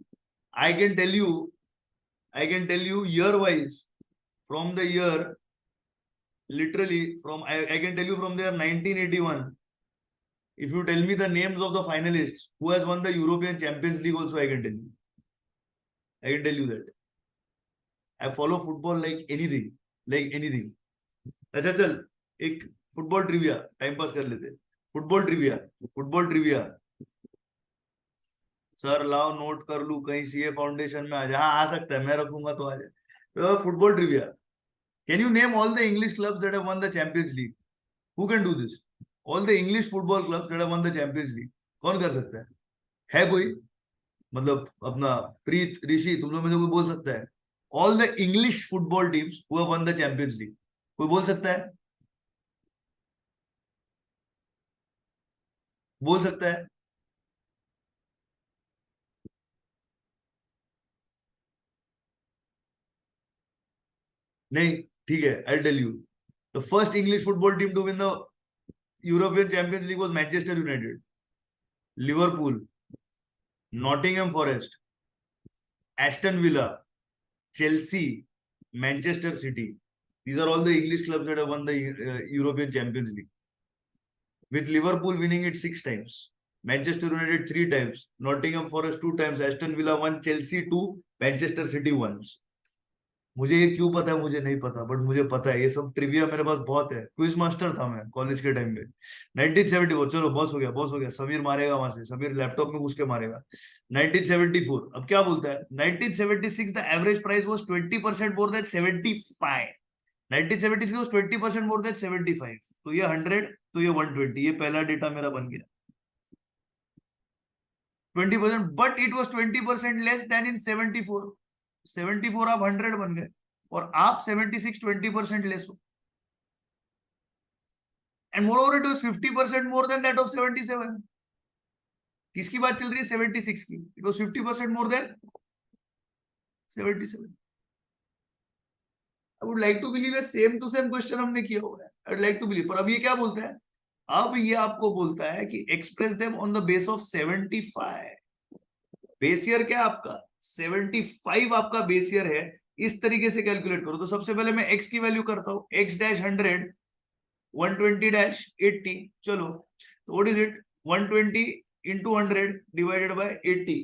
I can tell you year wise from the year, literally from, I can tell you from the year 1981. If you tell me the names of the finalists who has won the European Champions League also, I can tell you. I can tell you that. I follow football like anything, like anything. अच्छा चल, एक football trivia time pass कर लेते. Football trivia sir लाओ note कर लू, कहीं CA foundation में आ जाए. हाँ, आ सकता है, मैं रखूंगा तो आ जाए. तो football trivia, can you name all the English clubs that have one the champions league? Who can do this? All the English football clubs that have one the champions league. कौन कर सकता है कोई? मतलब अपना प्रीत, ऋषि, तुम लोग में से कोई बोल सकता है? All the English football teams who have one the champions league, कोई बोल सकता है? बोल सकता है? नहीं, ठीक है, I tell you. The first English football team to win the European Champions League was Manchester United, Liverpool, Nottingham Forest, Aston Villa, Chelsea, Manchester City. These are all the English clubs that have won the European Champions League. With Liverpool winning it 6 times, Manchester United 3 times, Nottingham Forest 2 times, Aston Villa 1, Chelsea 2, Manchester City 1. मुझे ये क्यों पता है मुझे नहीं पता, but मुझे पता है. ये सब ट्रिविया मेरे पास बहुत है. क्विज मास्टर था मैं कॉलेज के टाइम में. 1974, चलो बॉस हो गया. समीर मारेगा वहां से, समीर लैपटॉप में घुस के मारेगा. 1974, अब क्या बोलता है? 1976 the average price was 20% more than 75. 1976 was 20% more than 75. तो ये 100, तो ये 120. ये पहला डेटा मेरा बन गया. 20%, but it was 20% less than in 74. 74 आप 100 बन गए और आप 76 20% लेस हो. And moreover it was 50% more than that of 77. किसकी बात चल रही है? 76 की. It was 50% more than 77. I would like to believe है सेम टू सेम क्वेश्चन हमने किया हुआ है. I would like to believe. पर अब ये क्या बोलता है? अब ये आपको बोलता है कि express them on the base of 75. Base year क्या आपका? 75 आपका बेस ईयर है. इस तरीके से कैलकुलेट करो. तो सबसे पहले मैं x की वैल्यू करता हूं. x dash 100, 120 dash 80. चलो, तो what is it? 120 into 100 divided by 80.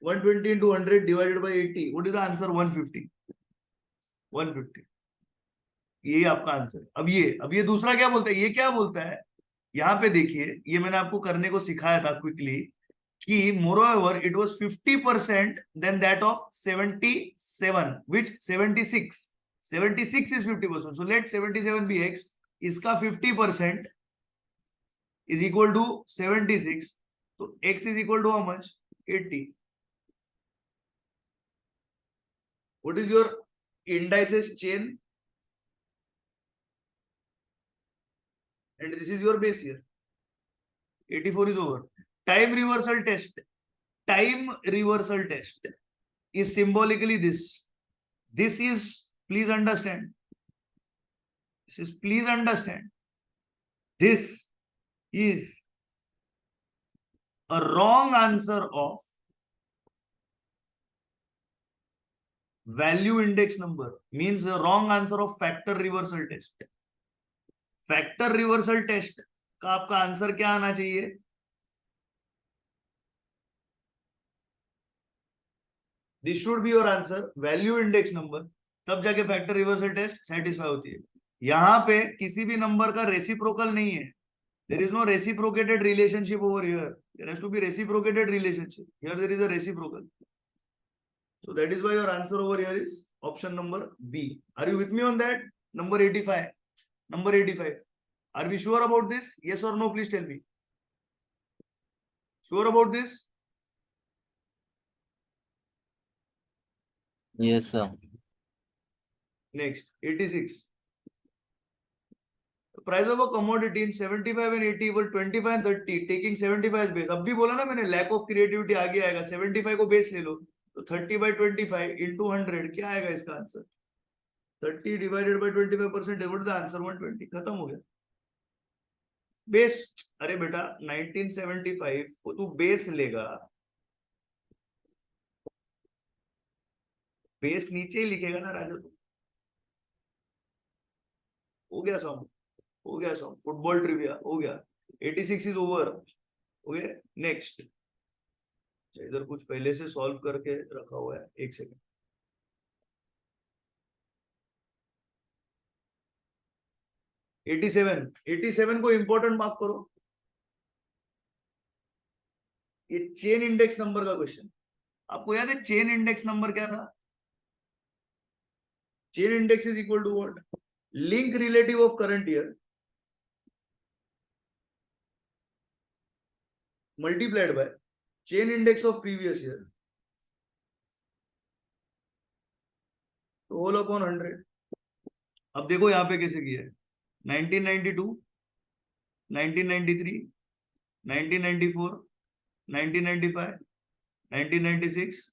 120 into 100 divided by 80. What is the answer? 150. 150. ये आपका आंसर. अब ये दूसरा क्या बोलता है? ये क्या बोलता है? यहाँ पे देखिए, ये मैंने आपको करने को सिखाया था क्विकली कि moreover it was 50% than that of 77, which 76. 76 is 50%. So let 77 be x. इसका 50% is equal to 76. तो x is equal to how much? 80. What is your indices chain? And this is your base year. 84 is over. Time reversal test. Time reversal test is symbolically this. This is, please understand. This is, please understand. This is a wrong answer of value index number. Means a wrong answer of factor reversal test. Factor reversal test का आपका answer क्या आना चाहिए? This should be your answer, value index number. तब जाके factor reversal test satisfy होती है. यहां पे किसी भी नंबर का रेसिप्रोकल नहीं है. There is no reciprocated relationship over here. There has to be reciprocated relationship. Here there is a reciprocal. So that is why your answer over here is option number B. Are you with me on that? Number 85. Number 85. Are we sure about this? Yes or no? Please tell me. Sure about this? Yes, sir. Next, 86. The price of a commodity in 75 and 80 equal 25 and 30. Taking 75 as base. अब भी बोला ना मैंने, lack of creativity आगे आएगा. 75 को base ले लो. तो 30 by 25 into 100 क्या आएगा इसका answer? 30 divided by 25%. What is the answer? 120. खत्म हो गया. बेस, अरे बेटा 1975 को तू बेस लेगा, बेस नीचे ही लिखेगा ना राजा. तू हो गया सम, हो गया सम, फुटबॉल ट्रिविया हो गया, 86 इज ओवर। ओके नेक्स्ट, इधर कुछ पहले से सॉल्व करके रखा हुआ है, एक सेकंड। एटी सेवन को इंपॉर्टेंट मार्क करो, ये चेन इंडेक्स नंबर का क्वेश्चन। आपको याद है चेन इंडेक्स नंबर क्या था? Chain index is equal to what? Link relative of current year multiplied by chain index of previous year whole upon 100। अब देखो यहाँ पे कैसे किया है, 1992, 1993, 1994, 1995, 1996,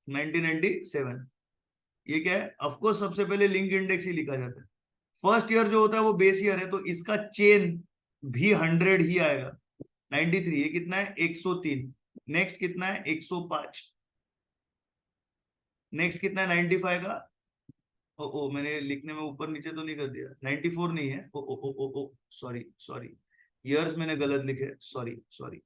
1997। ये क्या है? ऑफ कोर्स सबसे पहले लिंक इंडेक्स ही लिखा जाता है। फर्स्ट ईयर जो होता है वो बेस ईयर है, तो इसका चेन भी 100 ही आएगा। 93 ये कितना है? 103। नेक्स्ट कितना है? 105। नेक्स्ट कितना है? 95 का, ओ मैंने लिखने में ऊपर नीचे तो नहीं कर दिया, 94 नहीं है, ओ सॉरी सॉरी, ईयर्स मैंने गलत लिखे, सॉरी सॉरी।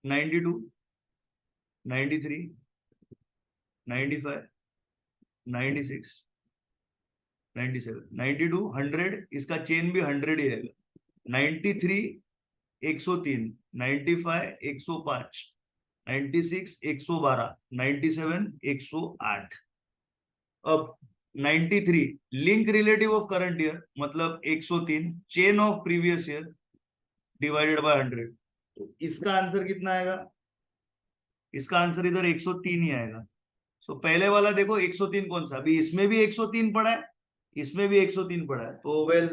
नाइन्टी टू, 93, 95, 96, 97, 92, 100, इसका चेन भी 100 ही रहेगा। 93, 103, 95, 105, 96, 112, 97, 108। अब 93 link relative of current year मतलब 103 chain of previous year divided by 100। तो इसका आंसर कितना आएगा? इसका आंसर इधर 103 ही आएगा। सो पहले वाला देखो 103 कौन सा, अभी इसमें भी 103 पड़ा है, इसमें भी 103 पड़ा है, तो वेल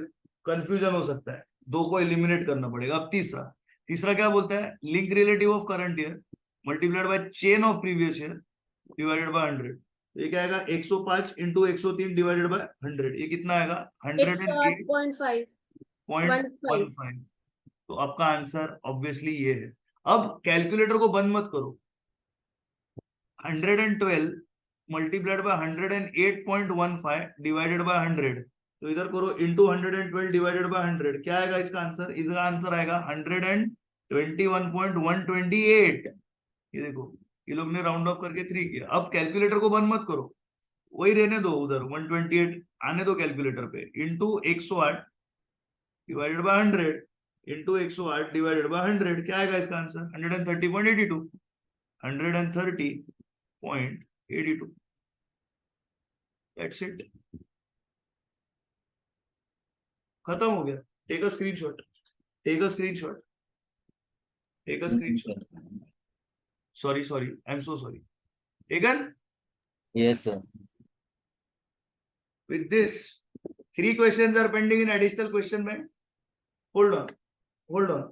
कंफ्यूजन हो सकता है, दो को एलिमिनेट करना पड़ेगा। अब तीसरा, तीसरा क्या बोलता है? Link relative of current year multiplied by chain of previous year divided by 100। ये क्या आएगा? 105 इंटू 103 डिवाइडेड बाय 100। ये कितना आएगा? 108.5 108.15। तो आपका आंसर ऑब्वियसली ये है। अब कैलकुलेटर को बंद मत करो, 112 मल्टीप्लाइड बाय 108.15 डिवाइडेड बाय 100, तो इधर करो इंटू 112 डिवाइडेड बाय 100। क्या आएगा इसका आंसर? इसका आंसर आएगा 121.128। ये देखो, ये लोग ने राउंड ऑफ करके 3 किया। अब कैलकुलेटर को बंद मत करो, वही रहने दो, उधर 128 आने दो कैलकुलेटर पे, into 108 divided by 100 into 108 divided by 100। क्या आएगा इसका आंसर? 130.82। 130.82। दैट्स इट, खत्म हो गया। Take a screenshot, take a screenshot, take a screenshot. Sorry sorry, I am so sorry. Taken? Yes, sir. With this, 3 questions are pending in additional question bank. Hold on, hold on,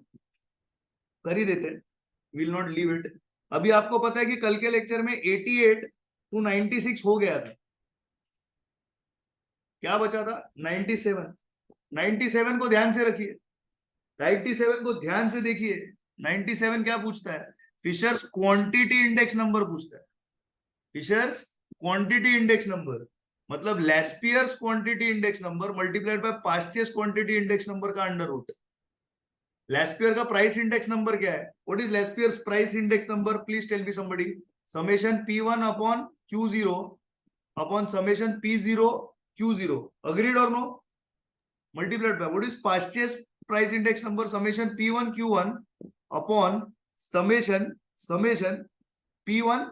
कर ही देते, will not leave it। अभी आपको पता है कि कल के lecture में 88 to 96 हो गया था, क्या बचा था? 97। 97 को ध्यान से रखिए, 97 को ध्यान से देखिए। 97 क्या पूछता है? फिशर्स क्वांटिटी इंडेक्स नंबर पूछता है। फिशर्स क्वांटिटी इंडेक्स नंबर मतलब Laspeyres quantity index number multiplied by Paasche's quantity index number का अंडर रूट। लैस्पियर का प्राइस इंडेक्स नंबर क्या है? What is Laspeyres price index number? Please tell me somebody. Summation P1 upon Q0 upon summation P0 Q0। Agreed और no? Multiplied by what is Paasche's price index number? Summation P1 Q1 upon summation P1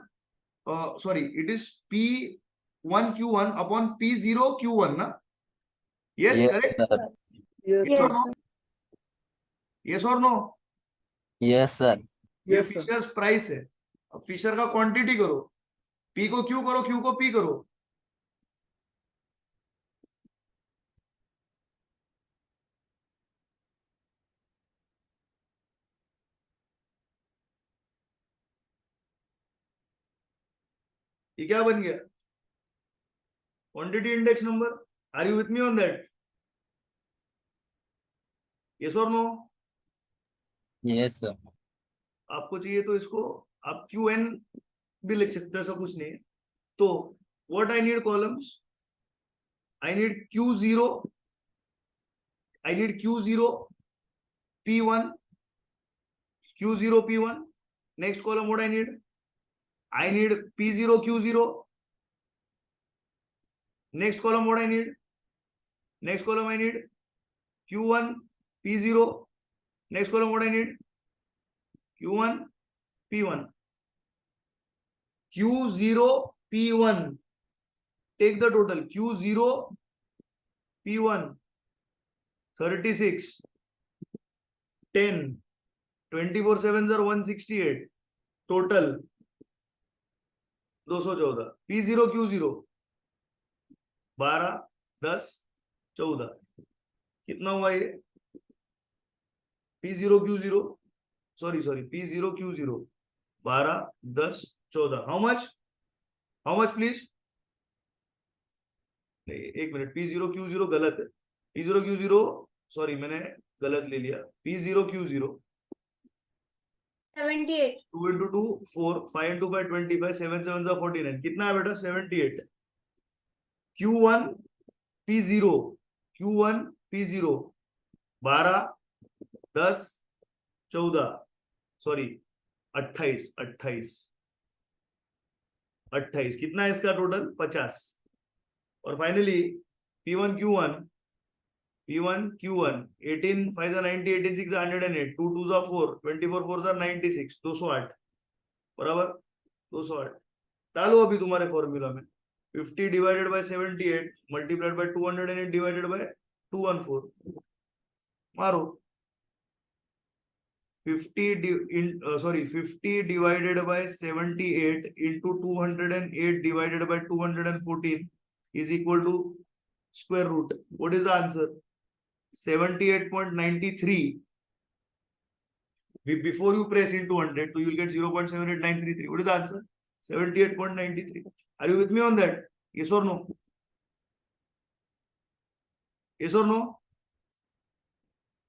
sorry, it is P1 Q1 upon P0 Q1 ना? Yes, Yes, correct? sir. Yes or no? Yes or no? Yes, sir. ये fishers price है। अब Fisher का quantity करो, P को Q करो, Q को P करो। ये क्या बन गया? Quantity index number. Are you with me on that? Yes और नो? Yes, sir. आपको चाहिए तो इसको आप QN भी लिख सकते हो, ऐसा कुछ नहीं है। तो what I need columns, I need Q0, I need Q0 P1, Q0 P1. Next column, what I need? I need P0 Q0. Next column, what I need? Next column, I need Q1 P0. Next column, what I need? Q1 P1. Q0 P1. Take the total. Q0 P1. 36. 10. 24 7s are 168. Total 214. P0 Q0. 12, 10, 14. कितना हुआ ये? P0 Q0, sorry, P0 Q0, 12, 10, 14. How much? How much please? नहीं, एक minute, P0 Q0 गलत है। P0 Q0, sorry मैंने गलत ले लिया। P0 Q0 78. 2 into 2 4, 5 into 5 25, 7 7 are 49. कितना है बेटा? 78. Q1 P0, Q1 P0, 12, 10, 14, sorry 28, 28 कितना है इसका टोटल? 50. और finally P1 Q1, 18 5 are 90, 18 6 are 108, 2 2s are 4, 24 4s are 96, 208 बराबर 208। डालो अभी तुम्हारे फॉर्मूला में 50 divided by 78 multiplied by 208 divided by 214, मारो 50 divided by 78 into 208 divided by 214 is equal to square root. What is the answer? 78.93. Before you press into 100, so you will get 0.78933. What is the answer? 78.93. Are you with me on that? Yes or no? Yes or no?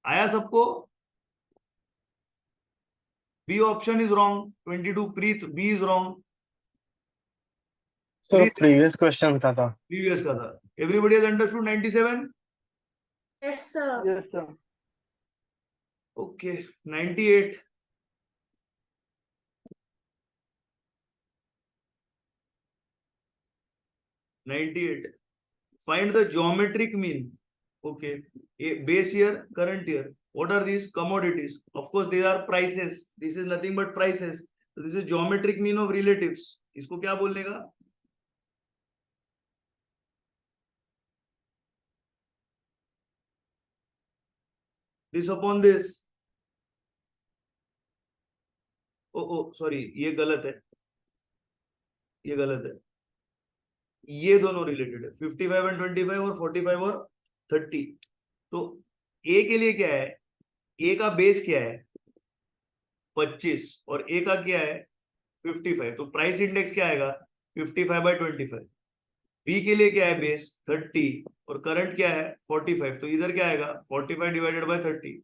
आया सबको? B option is wrong. 22. Preet, B is wrong. Sir Preet, previous question का था। previous का था. Everybody has understood 97? Yes, sir. Yes sir. Okay, 98. Find the geometric mean. Okay, base year, current year. What are these? Commodities. Of course, these are prices. This is nothing but prices. So this is geometric mean of relatives. इसको क्या बोलने का? This upon this. Oh sorry, ये गलत है, ये गलत है। ये दोनों रिलेटेड है, 55 एंड 25 और 45 और 30। तो ए के लिए क्या है? ए का बेस क्या है? 25 और ए का क्या है? 55। तो प्राइस इंडेक्स क्या आएगा? 55/25। बी के लिए क्या है? बेस 30 और करंट क्या है? 45। तो इधर क्या आएगा? 45 डिवाइडेड बाय 30।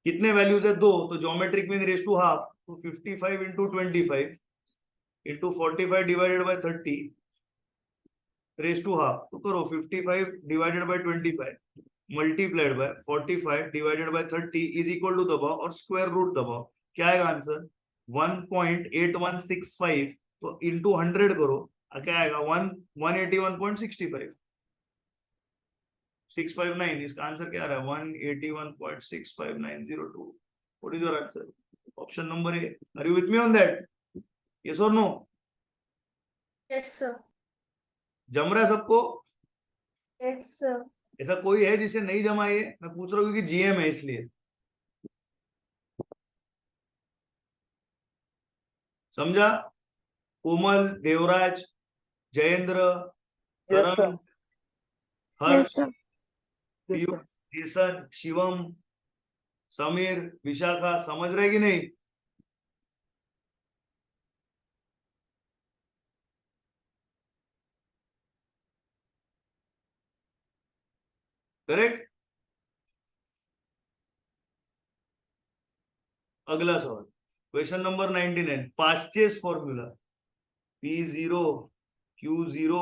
कितने वैल्यूज है? 2। तो geometric mean raise to half. तो 55 into 25 into 45 divided by 30 raise to half. तो करो 55 divided by 25 multiplied by 45 divided by 30 is equal to दबाओ और स्क्वायर रूट दबाओ। क्या आएगा आंसर? 1.8165। तो इंटू 100 करो, क्या आएगा? 181.65 659। इसका आंसर क्या आ रहा है? 181.65902। What is your answer? Option number A. Are you with me on that? Yes और नो? Yes, sir. जम रहा है सबको? Yes, sir. ऐसा कोई है जिसे नहीं जमा? ये मैं पूछ रहा हूँ क्योंकि जीएम है इसलिए। समझा? कोमल, देवराज, जयेंद्र, करण, यस हर्ष, सर। पीयूष, जेसन, शिवम, समीर, विशाखा, समझ रहे कि नहीं? करेक्ट। अगला सवाल, question number 99, पास्चेस formula P0 Q0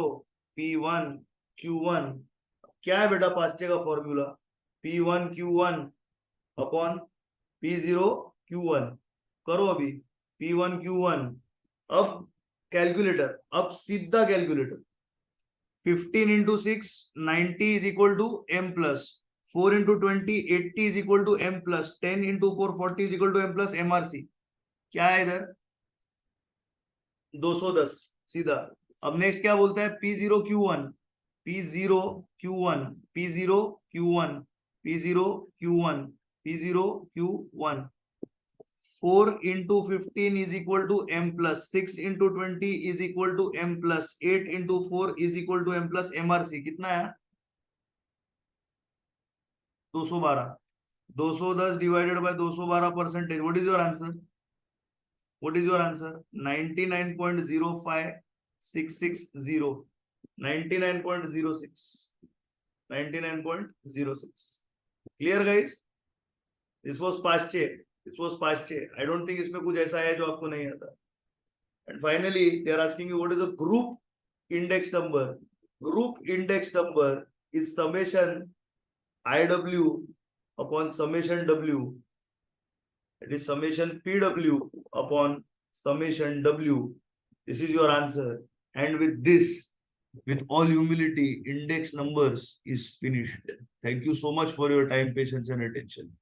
P1 Q1। क्या है बेटा पास्चे का formula? P1 Q1 upon P0 Q1। करो अभी P1 Q1। अब कैलकुलेटर, अब सीधा calculator. 15 into 6 90 is equal to m plus 4 into 20 80 is equal to m plus 10 into 4 40 is equal to m plus MRC। क्या है इधर? 210 सीधा। अब नेक्स्ट क्या बोलता है? P0 Q1 P0 Q1 P0 Q1 P0 Q1 P0 Q1। 4 into 15 is equal to m plus 6 into 20 is equal to m plus 8 into 4 is equal to m plus MRC। कितना है? 212। 210 divided by 212 percentage. What is your answer? What is your answer? 99.05660। 99.06। 99.06। Clear guys? This was Paasche. This was Paasche. I don't think इसमें कुछ ऐसा है जो आपको नहीं आता। And finally, they are asking you what is a group index number. Group index number is summation IW upon summation W. It is summation PW upon summation W. This is your answer. And with this, with all humility, index numbers is finished. Thank you so much for your time, patience, and attention.